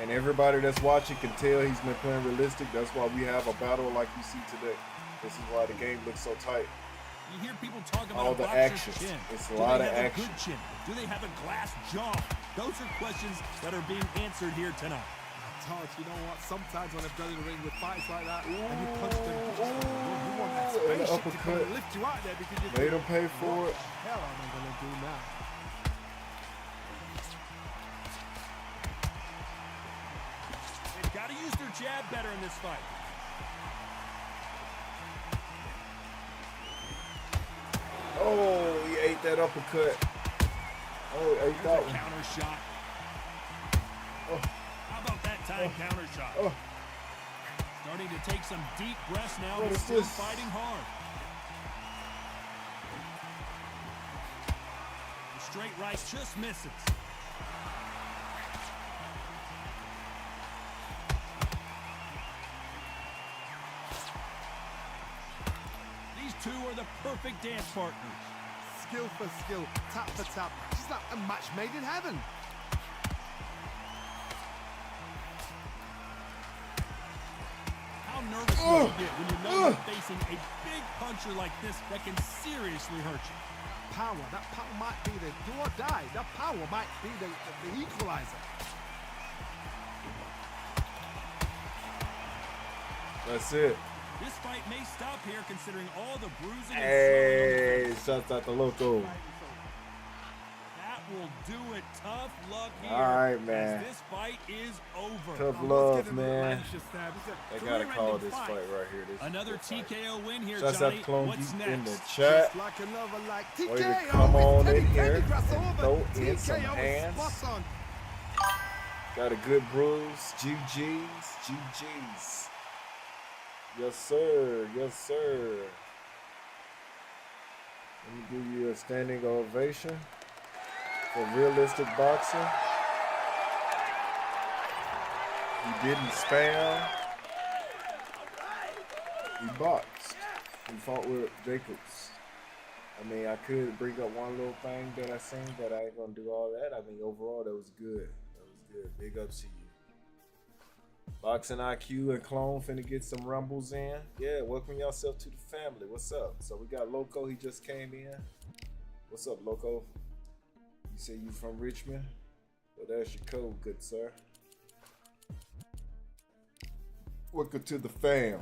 And everybody that's watching can tell he's been playing realistic. That's why we have a battle like you see today. This is why the game looks so tight. You hear people talk about All the action. It's a lot of action. Good chin? Do they have a glass jaw? Those are questions that are being answered here tonight. Todd, you know what? Sometimes when I've done in the ring with fights like that, and you punch them, you want that spaceship to come and lift you out there because you made them pay for it. Hell, am I gonna do now? They've got to use their jab better in this fight. Oh, he ate that uppercut. Oh, he ate that one. Counter shot. Oh. How about that time counter shot? Oh. Starting to take some deep breaths now, What but is still this? fighting hard. The straight right just misses. These two are the perfect dance partners. Skill for skill, tap for tap. She's like a match made in heaven. How nervous will you get when you know you're facing a big puncher like this that can seriously hurt you? That power might be the do or die. That power might be the equalizer. That's it. This fight may stop here considering all the bruising and Hey, shouts out to Loco. that will do it. Tough luck here. All right, man. As this fight is over. Tough love, man. They gotta call this fight right here. This Another fight. TKO win here, Shouts out Johnny. to Clone What's Geek next? in the chat. Like another like Or you TKO. can come on Teddy in here Pendergrass and over. throw in some TKO is hands. spot on. Got a good bruise. GG's. Yes, sir. Yes, sir. Let me give you a standing ovation for realistic boxing. He didn't spam. He boxed. He fought with Jacobs. I mean, I could bring up one little thing that I seen, but I ain't gonna do all that. I mean, overall, that was good. That was good. Big ups to you. Boxing IQ and Clone finna get some rumbles in. Yeah, welcome yourself to the family. What's up? So we got Loco. He just came in. What's up, Loco? You say you from Richmond? Well, there's your code, good sir. Welcome to the fam.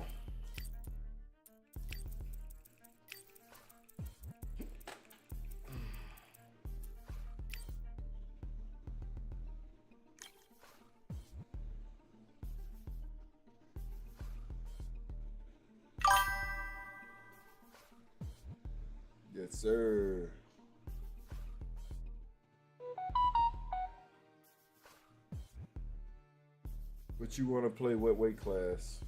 Yes, sir. What you want to play? What weight class?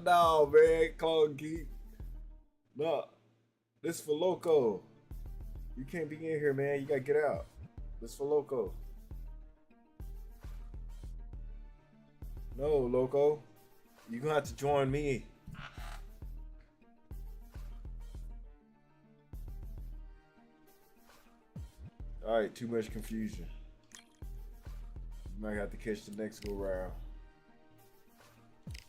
No, man, Clone Geek. No, this for Loco. You can't be in here, man. You gotta get out. This for Loco. No, Loco. You're gonna have to join me. Alright, too much confusion. You might have to catch the next go round.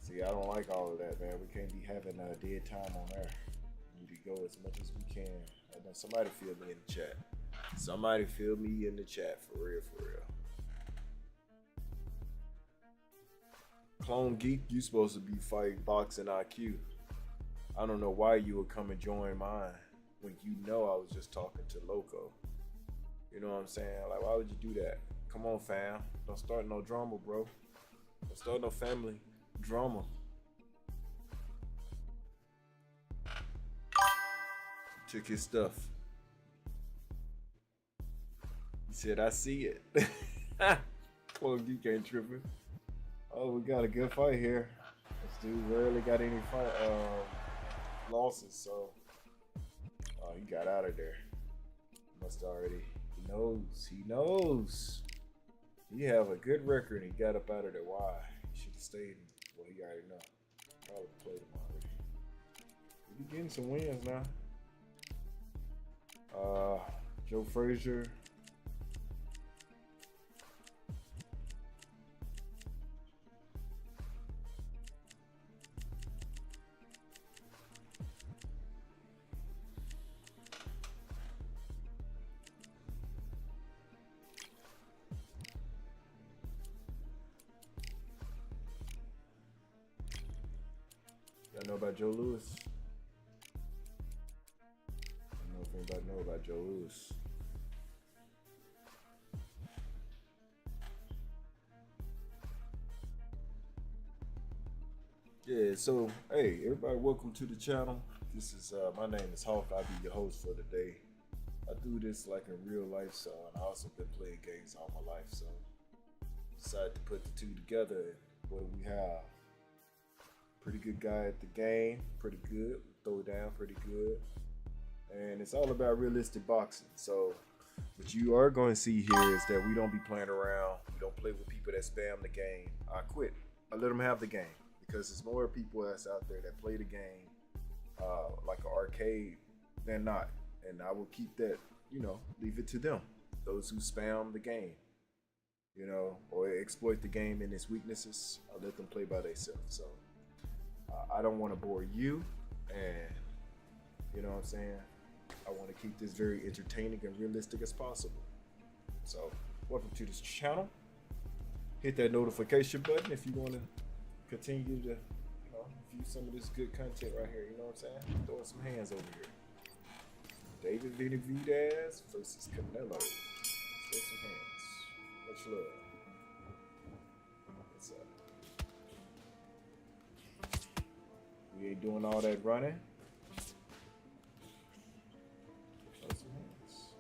See, I don't like all of that, man. We can't be having dead time on there. We need to go as much as we can. I know somebody feel me in the chat. Somebody feel me in the chat, for real, for real. Clone Geek, you supposed to be fighting boxing IQ. I don't know why you would come and join mine when you know I was just talking to Loco. You know what I'm saying? Like, why would you do that? Come on, fam. Don't start no drama, bro. Don't start no family drama. Took his stuff. He said, I see it. Clone Geek ain't tripping. Oh, we got a good fight here. This dude rarely got any fight losses, so he got out of there. Must already. He knows. He have a good record and he got up out of there. Why? He should have stayed. Well, he already know. Probably played him already. He getting some wins now. Joe Frazier. Y'all know about Joe Louis? I don't know if anybody know about Joe Louis. Yeah, so hey, everybody, welcome to the channel. This is my name is Hawk. I'll be your host for today. I do this like in real life, so, and I also been playing games all my life, so decided to put the two together. What do we have? Pretty good guy at the game, pretty good, throw down pretty good, and it's all about realistic boxing. So what you are going to see here is that we don't be playing around. We don't play with people that spam the game. I quit. I let them have the game because there's more people that's out there that play the game like an arcade than not, and I will keep that, you know, leave it to them, those who spam the game, you know, or exploit the game in its weaknesses. I'll let them play by themselves. So I don't want to bore you, and you know what I'm saying, I want to keep this very entertaining and realistic as possible. So welcome to this channel. Hit that notification button if you want to continue to, you know, view some of this good content right here. You know what I'm saying? Throwing some hands over here. David Benavidez versus Canelo. Let's throw some hands. Much love. What's up? We ain't doing all that running. Throw some hands.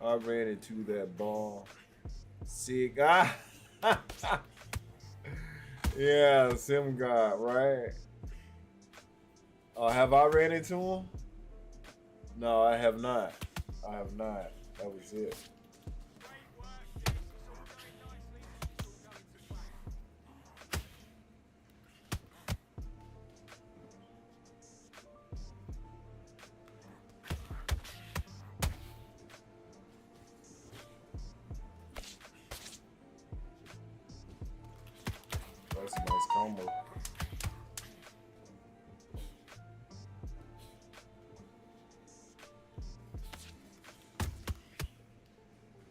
I ran into that ball. Sick. Yeah, Sim God, right? Have I ran into him? No, I have not. I have not. That was it. That's a nice combo.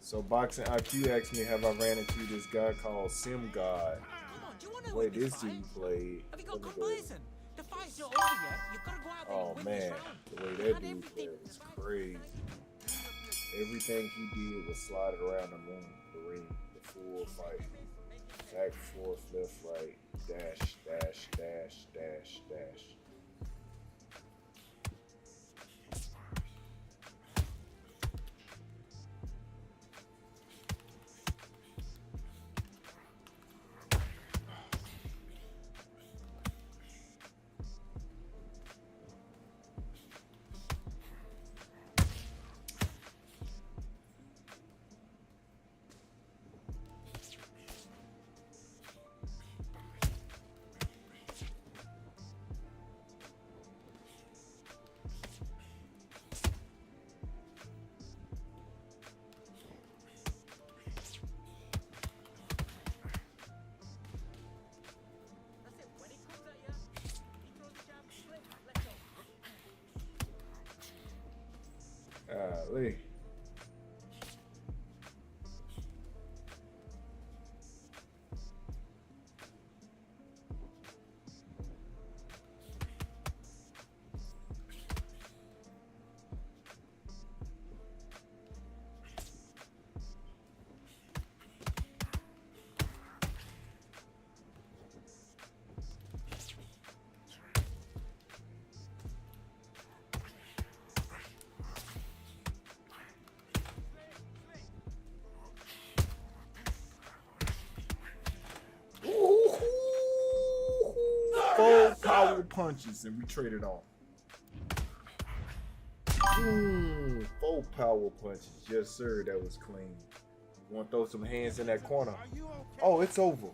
So Boxing IQ asked me, have I ran into this guy called Sim God? do you want to The way win this this fight? dude played. Have you got look at confidence? that. The fight's not over yet. You've got to go out there Oh and win this man, round. the way You that had dude everything. played was crazy. Everything he did was slide around the ring, the full fight. Back, forth, left, right, dash, dash, dash, dash, dash. That's it. When he comes at you, he throws the jab, split, let go. Golly. Full power punches and we traded off. Full power punches. Yes, sir. That was clean. You want to throw some hands in that corner? Oh, it's over.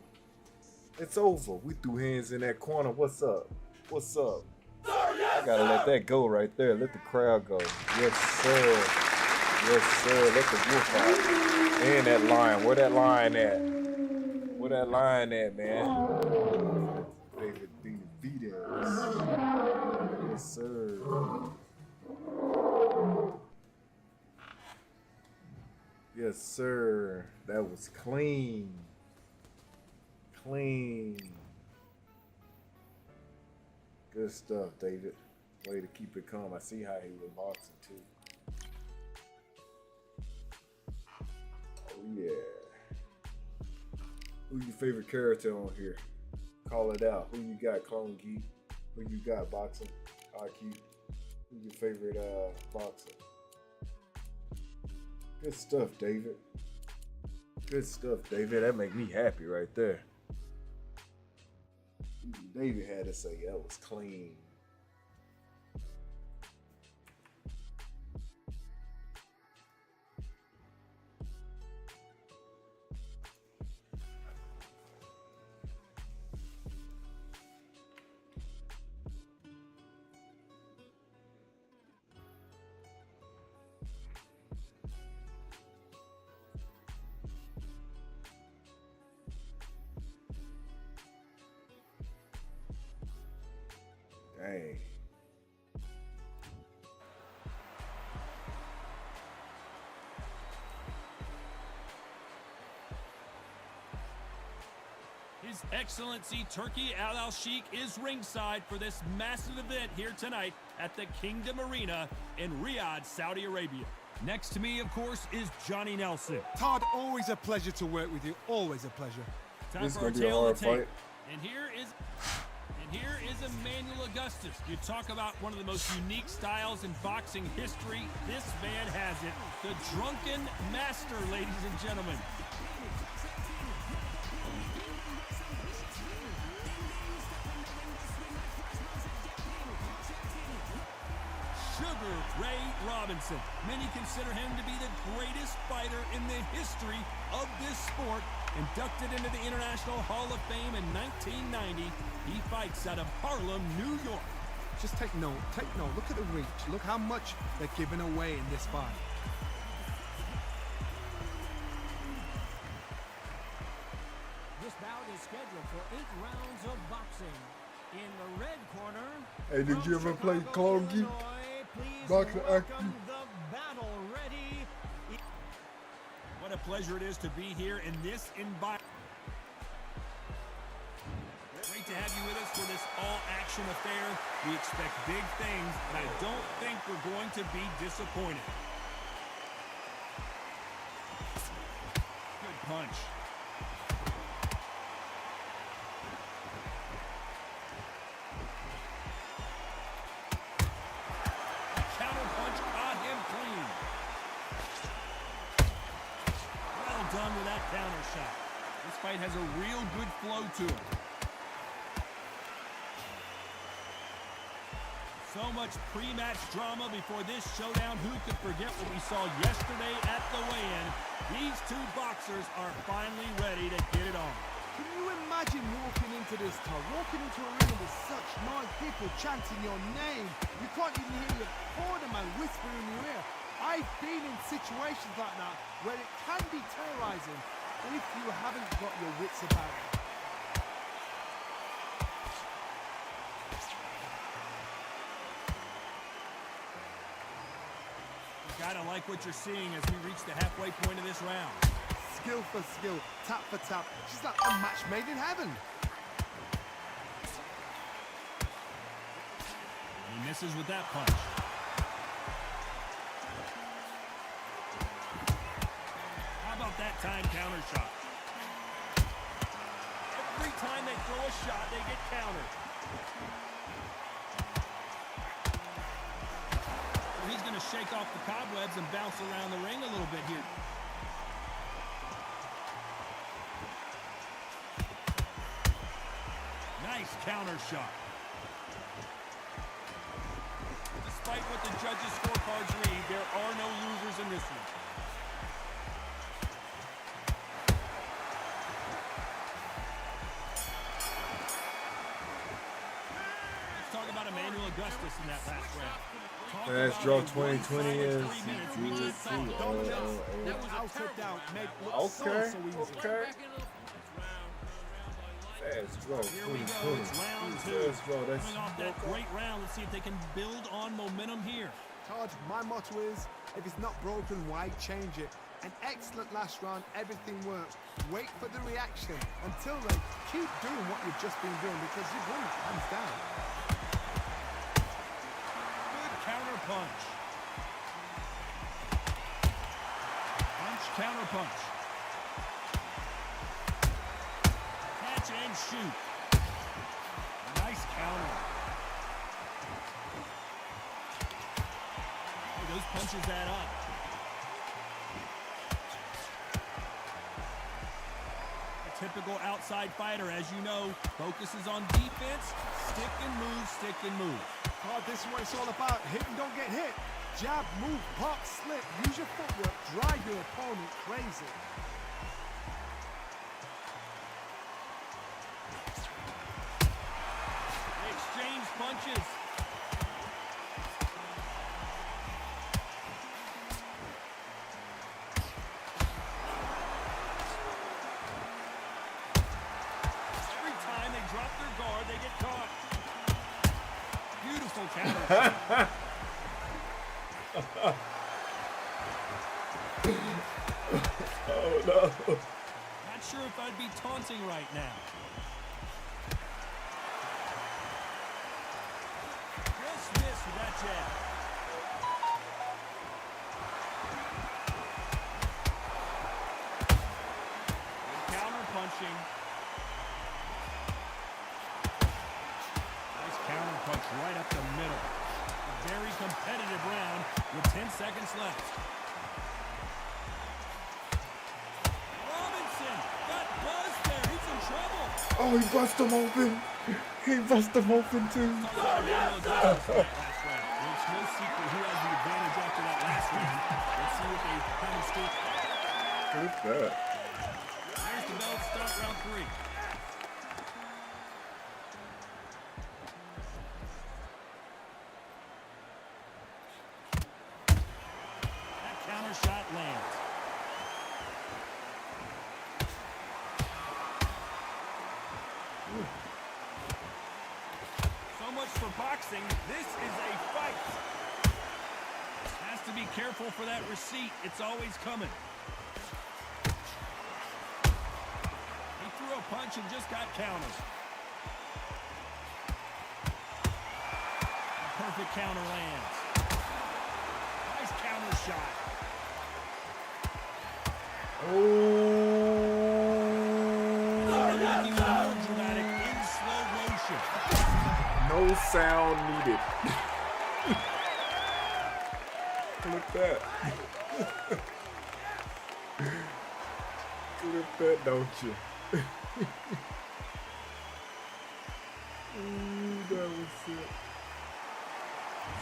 It's over. We threw hands in that corner. What's up? What's up? I gotta let that go right there. Let the crowd go. Yes, sir. Yes, sir. Let the wolf out. And that line. Where that line at? Where that line at, man? David Benavidez. Yes, sir. Yes, sir. That was clean. Clean. Good stuff, David. Way to keep it calm. I see how he was boxing too. Oh yeah. Who's your favorite character on here? Call it out. Who you got, Clone Geek? Who you got, boxing? IQ. Who's your favorite boxer? Good stuff, David. Good stuff, David. That make me happy right there. David had to say that was clean. Dang. His Excellency Turki Al Sheikh is ringside for this massive event here tonight at the Kingdom Arena in Riyadh, Saudi Arabia. Next to me, of course, is Johnny Nelson. Todd, always a pleasure to work with you. Always a pleasure. Time This is for our gonna be a tale hard of the tape. fight. And here is Emmanuel Augustus. You talk about one of the most unique styles in boxing history. This man has it. The Drunken Master, ladies and gentlemen. Sugar Ray Robinson. Many consider him to be the greatest fighter in the history of this sport. Inducted into the International Hall of Fame in 1990, he fights out of Harlem, New York. Just take note. Take note. Look at the reach. Look how much they're giving away in this fight. This bout is scheduled for 8 rounds of boxing. In the red corner, Hey, did you ever play Clone Geek? please Boxing welcome the battle ready. What a pleasure it is to be here in this environment. to have you with us for this all-action affair. We expect big things, and I don't think we're going to be disappointed. Good punch. Counter punch caught him clean. Well done with that counter shot. This fight has a real good flow to it. So much pre-match drama before this showdown. Who could forget what we saw yesterday at the weigh-in? These two boxers are finally ready to get it on. Can you imagine walking into this, Todd? Walking into a ring with such noise, people chanting your name. You can't even hear your cornerman whisper in your ear. I've been in situations like that where it can be terrorizing if you haven't got your wits about it. Gotta like what you're seeing as we reach the halfway point of this round. Skill for skill, tap for tap. She's like a match made in heaven. He misses with that punch. How about that time counter shot? Every time they throw a shot, they get countered. He's going to shake off the cobwebs and bounce around the ring a little bit here. Nice counter shot. Despite what the judges' scorecards read, there are no losers in this one. Let's talk about Emmanuel Augustus in that last round. Fast draw 2020 is okay. Fast draw 2020. It's round two. Coming off that great round, let's see if they can build on momentum here. Todd, my motto is, if it's not broken, why change it? An excellent last round, everything worked. Wait for the reaction. Until then, keep doing what you've just been doing because you've won hands down. Counter punch. Punch, counter punch. Catch and shoot. Nice counter. Oh, those punches add up. A typical outside fighter, as you know, focuses on defense, stick and move, stick and move. God, this is what it's all about. Hit and don't get hit. Jab, move, pop, slip. Use your footwork. Drive your opponent crazy. They exchange punches. Every time they drop their guard, they get caught. Beautiful counter. Oh no. Not sure if I'd be taunting right now. Just missed with that jab. Good counter punching. Counter punch right up the middle. A very competitive round with 10 seconds left. Robinson got buzzed there. He's in trouble. Oh, he bust him open. He bust him open too. It's no secret who has the advantage after that last round. Let's see what they kind of still. What's that? There's the bell to start round three. Shot lands. So much for boxing. This is a fight. Has to be careful for that receipt. It's always coming. He threw a punch and just got countered. Perfect counter lands. Nice counter shot. Oh. Making it more dramatic in slow motion. No sound needed. Look at that. Look at that, don't you? Ooh, that was it.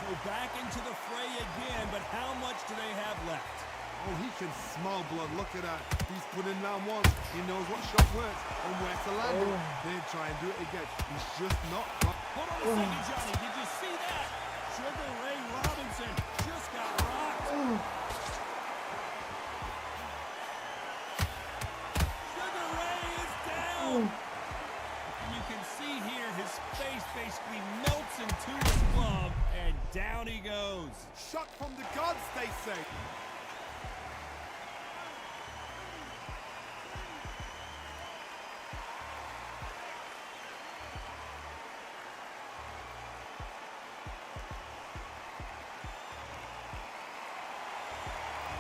So back into the fray again, but how much do they have left? Oh, he can smell blood. Look at that. He's put in round one. He knows what shot works and where to land it. Then try and do it again. He's just not. Hold on a second, Johnny. Did you see that? Sugar Ray Robinson just got rocked. Sugar Ray is down. And you can see here his face basically melts into his glove, and down he goes. Shot from the gods, they say.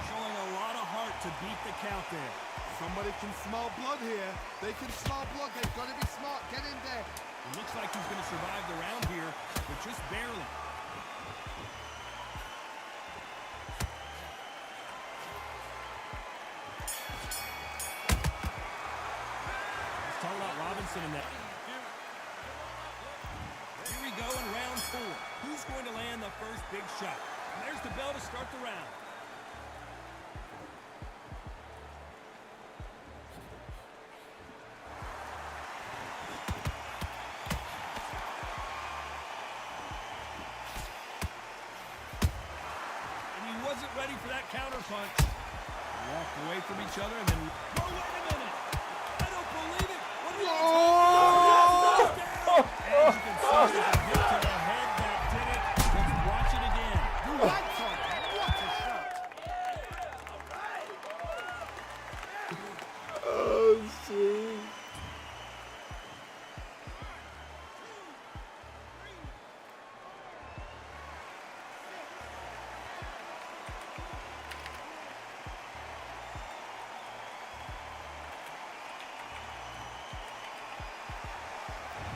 Showing a lot of heart to beat the count there. Somebody can smell blood here. They can smell blood. They've got to be smart. Get in there. It looks like he's going to survive the round here, but just barely. Let's talk about Robinson in that. Here we go in round 4. Who's going to land the first big shot? And there's the bell to start the round. Wasn't ready for that counter punch. They walked away from each other and then, oh, wait a minute. I don't believe it. What are you talking about? As you can see, there's a hit to the head that did it. Let's watch it again. Right shot. What a shot. Oh, shit.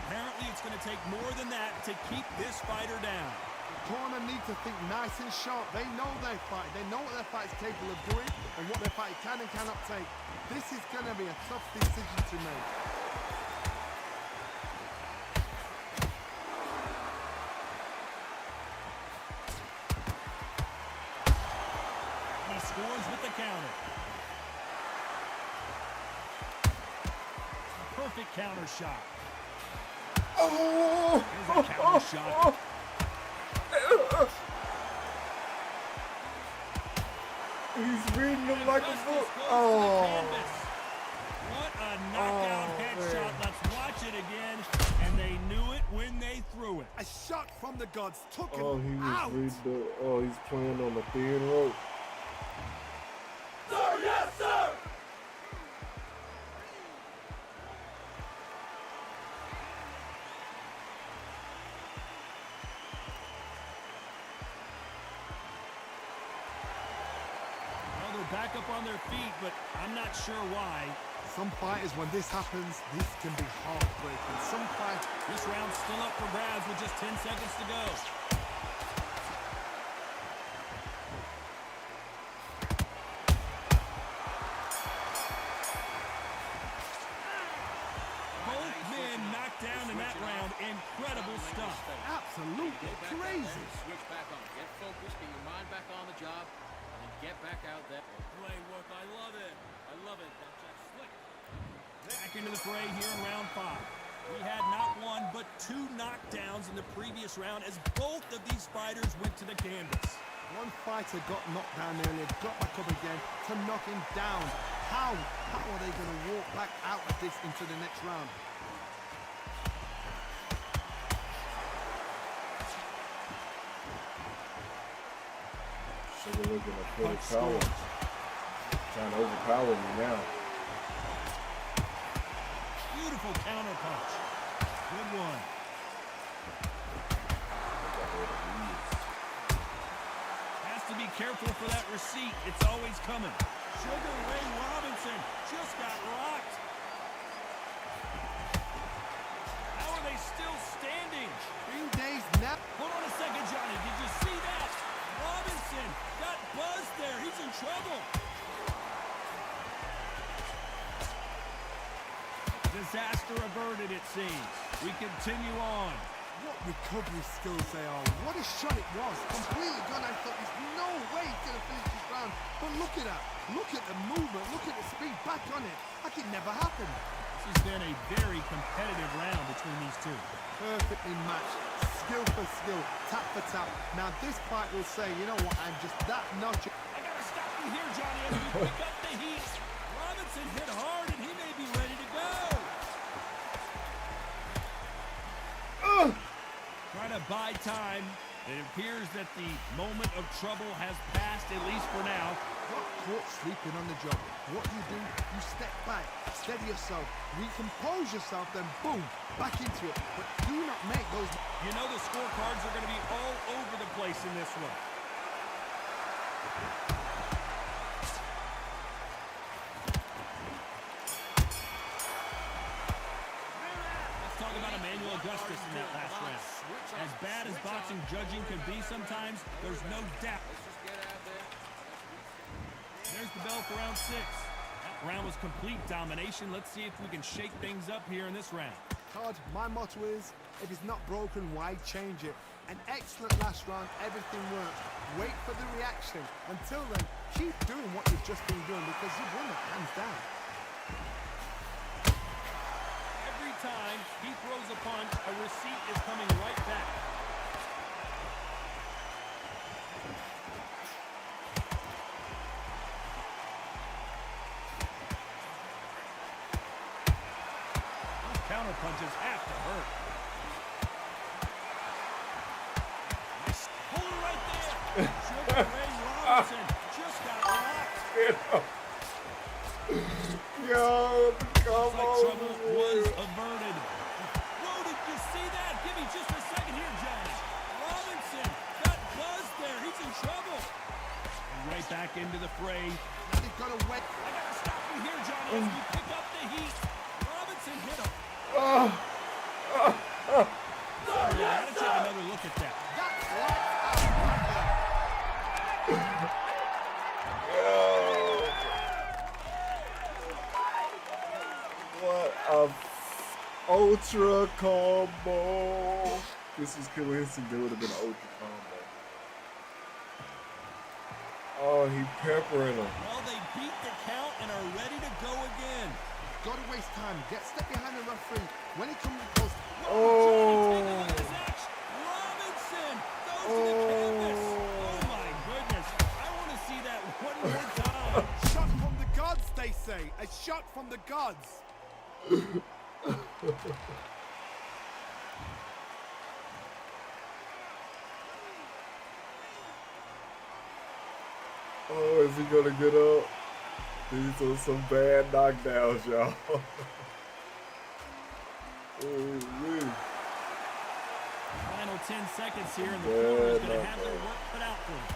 Apparently, it's going to take more than that to keep this fighter down. The corner need to think nice and sharp. They know their fight. They know what their fight is capable of doing and what their fight can and cannot take. This is going to be a tough decision to make. He scores with the counter. Perfect counter shot. Oh! Here's a counter shot. He's reading them like a book. What a knockout headshot. Let's watch it again. And they knew it when they threw it. A shot from the gods took him Oh, he was out. reading the. Oh, he's playing on the thin rope. Sir, yes, sir! Well, they're back up on their feet, but I'm not sure why. Some fighters, when this happens, this can be heartbreaking. Some fighters. This round's still up for grabs with just 10 seconds to go. Both men knocked down in that round. Incredible stuff. Absolutely crazy. Switch back on. Get focused, get your mind back on the job, and then get back out there. Play work. I love it. I love it. That's just slick. Back into the fray here in round 5. We had not one, but 2 knockdowns in the previous round as both of these fighters went to the canvas. One fighter got knocked down earlier, got back up again to knock him down. How are they going to walk back out of this into the next round? So we're looking at full power. Trying to overpower me now. Beautiful counter punch. Good one. Has to be careful for that receipt. It's always coming. Sugar Ray Robinson just got rocked. How are they still standing? 3 days now. Hold on a second, Johnny. Did you see that? Robinson got buzzed there. He's in trouble. Disaster averted, it seems. We continue on. What recovery skills they are. What a shot it was. Completely gone. I thought there's no way he's going to finish this round. But look at that. Look at the movement. Look at the speed. Back on it. Like it never happened. This has been a very competitive round between these two. Perfectly matched. Skill for skill. Tap for tap. Now this fight will say, you know what, I'm just that notch. I got to stop you here, Johnny, as we pick up the heat. Robinson hit hard, and he may be ready to go. Trying to buy time. It appears that the moment of trouble has passed, at least for now. Got caught sleeping on the job. What do? You step back, steady yourself, recompose yourself, then boom, back into it. But do not make those... You know the scorecards are going to be all over the place in this one. Let's talk about Emmanuel Augustus in that last round. As bad as boxing judging can be sometimes, there's no doubt. There's the bell for round 6. That round was complete domination. Let's see if we can shake things up here in this round. Todd, my motto is, if it's not broken, why change it? An excellent last round, everything worked. Wait for the reaction. Until then, keep doing what you've just been doing because you've won it hands down. Every time he throws a punch, a receipt is coming right back. Those counter punches have to hurt. Nice. Hold it right there. Sugar Ray Robinson just got rocked. Yo, come Looks like on. trouble was averted. Whoa, did you see that? Give me just a second here, Johnny. Robinson got buzzed there. He's in trouble. And right back into the fray. Now they've got to wait. I got to stop you here, Johnny, as we pick up the heat. Robinson hit him. Sorry, I got to take another look at that. That's lights out right there. What a ultra combo. This was Killer Instinct. It would have been an ultra combo. Oh, he peppering him. Well, they beat the count and are ready to go again. Got to waste time. Get step behind the referee. When he comes close. Oh. Robinson goes to the canvas. Oh my goodness. I want to see that one more time. Shot from the gods, they say. A shot from the gods. Oh, is he gonna get up? These are some bad knockdowns, y'all. Final 10 seconds here, and the corner is going to have their work cut out for them.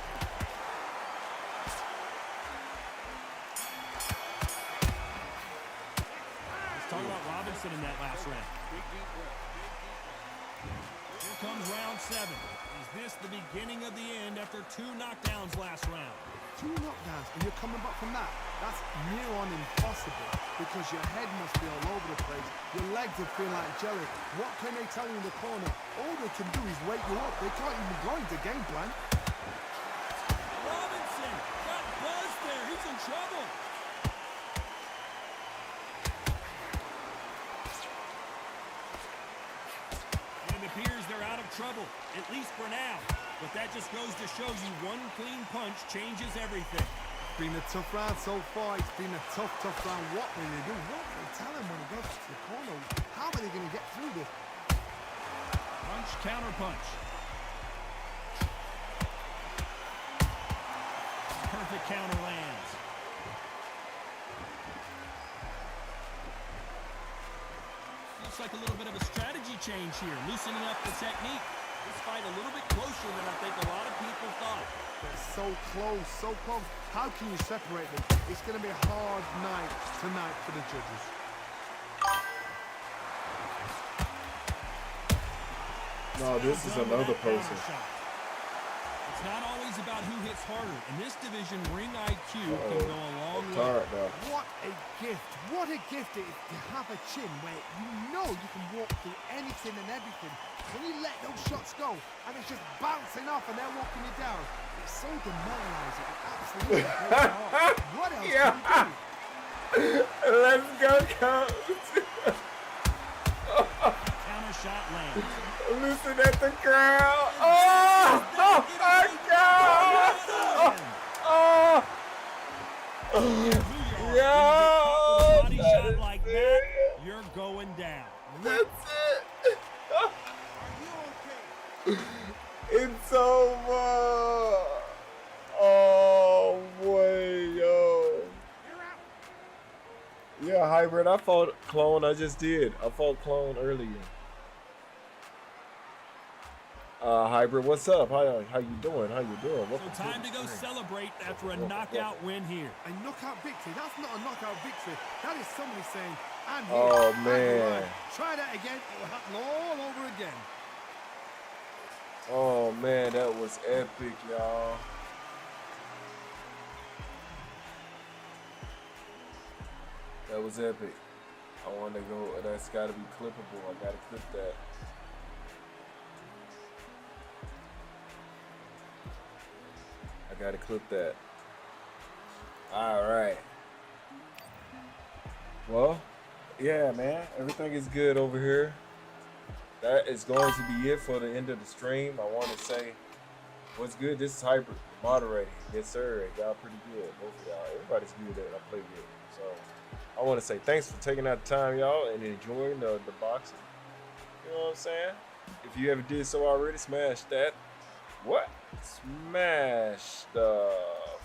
Let's talk about Robinson in that last round. Here comes round 7. Is this the beginning of the end after 2 knockdowns last round? 2 knockdowns and you're coming back from that. That's near on impossible because your head must be all over the place. Your legs will feel like jelly. What can they tell you in the corner? All they can do is wake you up. They can't even go into game plan. Robinson got buzzed there. He's in trouble. And it appears they're out of trouble, at least for now. But that just goes to show you one clean punch changes everything. It's been a tough round so far. It's been a tough round. What will they do? What will they tell him when he goes to the corner? How are they going to get through this? Punch, counter punch. Perfect counter lands. looks like a little bit of a strategy change here, loosening up the technique. This fight a little bit closer than I think a lot of people thought. They're so close, so close. How can you separate them? It's going to be a hard night tonight for the judges. No, this is another person. It's not always about who hits harder. In this division, ring IQ can go a long way. What a gift. What a gift it is to have a chin where you know you can walk through anything and everything. When you let those shots go and it's just bouncing off and they're walking you down, it's so demoralizing. It absolutely breaks your heart. What else can you do? Let's go, Coach. Counter shot lands. Listen at the crowd. Oh my God. Yo, body shot like that, you're going down. That's it. Are you okay? It's over. Oh boy, yo. Yeah, Hybrid. I fought Clone. I just did. I fought Clone earlier. Hybrid, what's up? How you doing? How you doing? So time to go celebrate after a knockout win here. A knockout victory? That's not a knockout victory. That is somebody saying, I'm here. Oh, I'm man. alive. Try that again. It will happen all over again. Oh man, that was epic, y'all. That was epic. I want to go. That's got to be clippable. I got to clip that. I got to clip that. All right. Well, yeah, man. Everything is good over here. That is going to be it for the end of the stream. I want to say, what's good? This is Hyper moderating. Yes, sir. Y'all pretty good. Both of y'all. Everybody's good at it. I play good. So I want to say thanks for taking out the time, y'all, and enjoying the boxing. You know what I'm saying? If you ever did so already, smash that. What? Smash the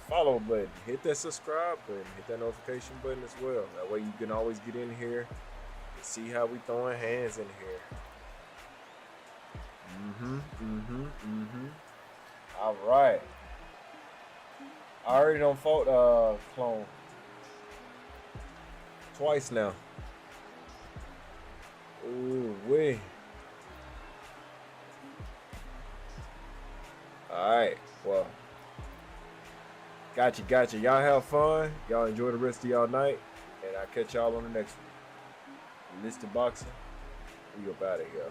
follow button. Hit that subscribe button. Hit that notification button as well. That way you can always get in here and see how we throwing hands in here. All right. I already done fought Clone twice now. Ooh wee. All right. Well, gotcha. Y'all have fun. Y'all enjoy the rest of y'all night, and I'll catch y'all on the next one. Mr. Boxing, we up out of here.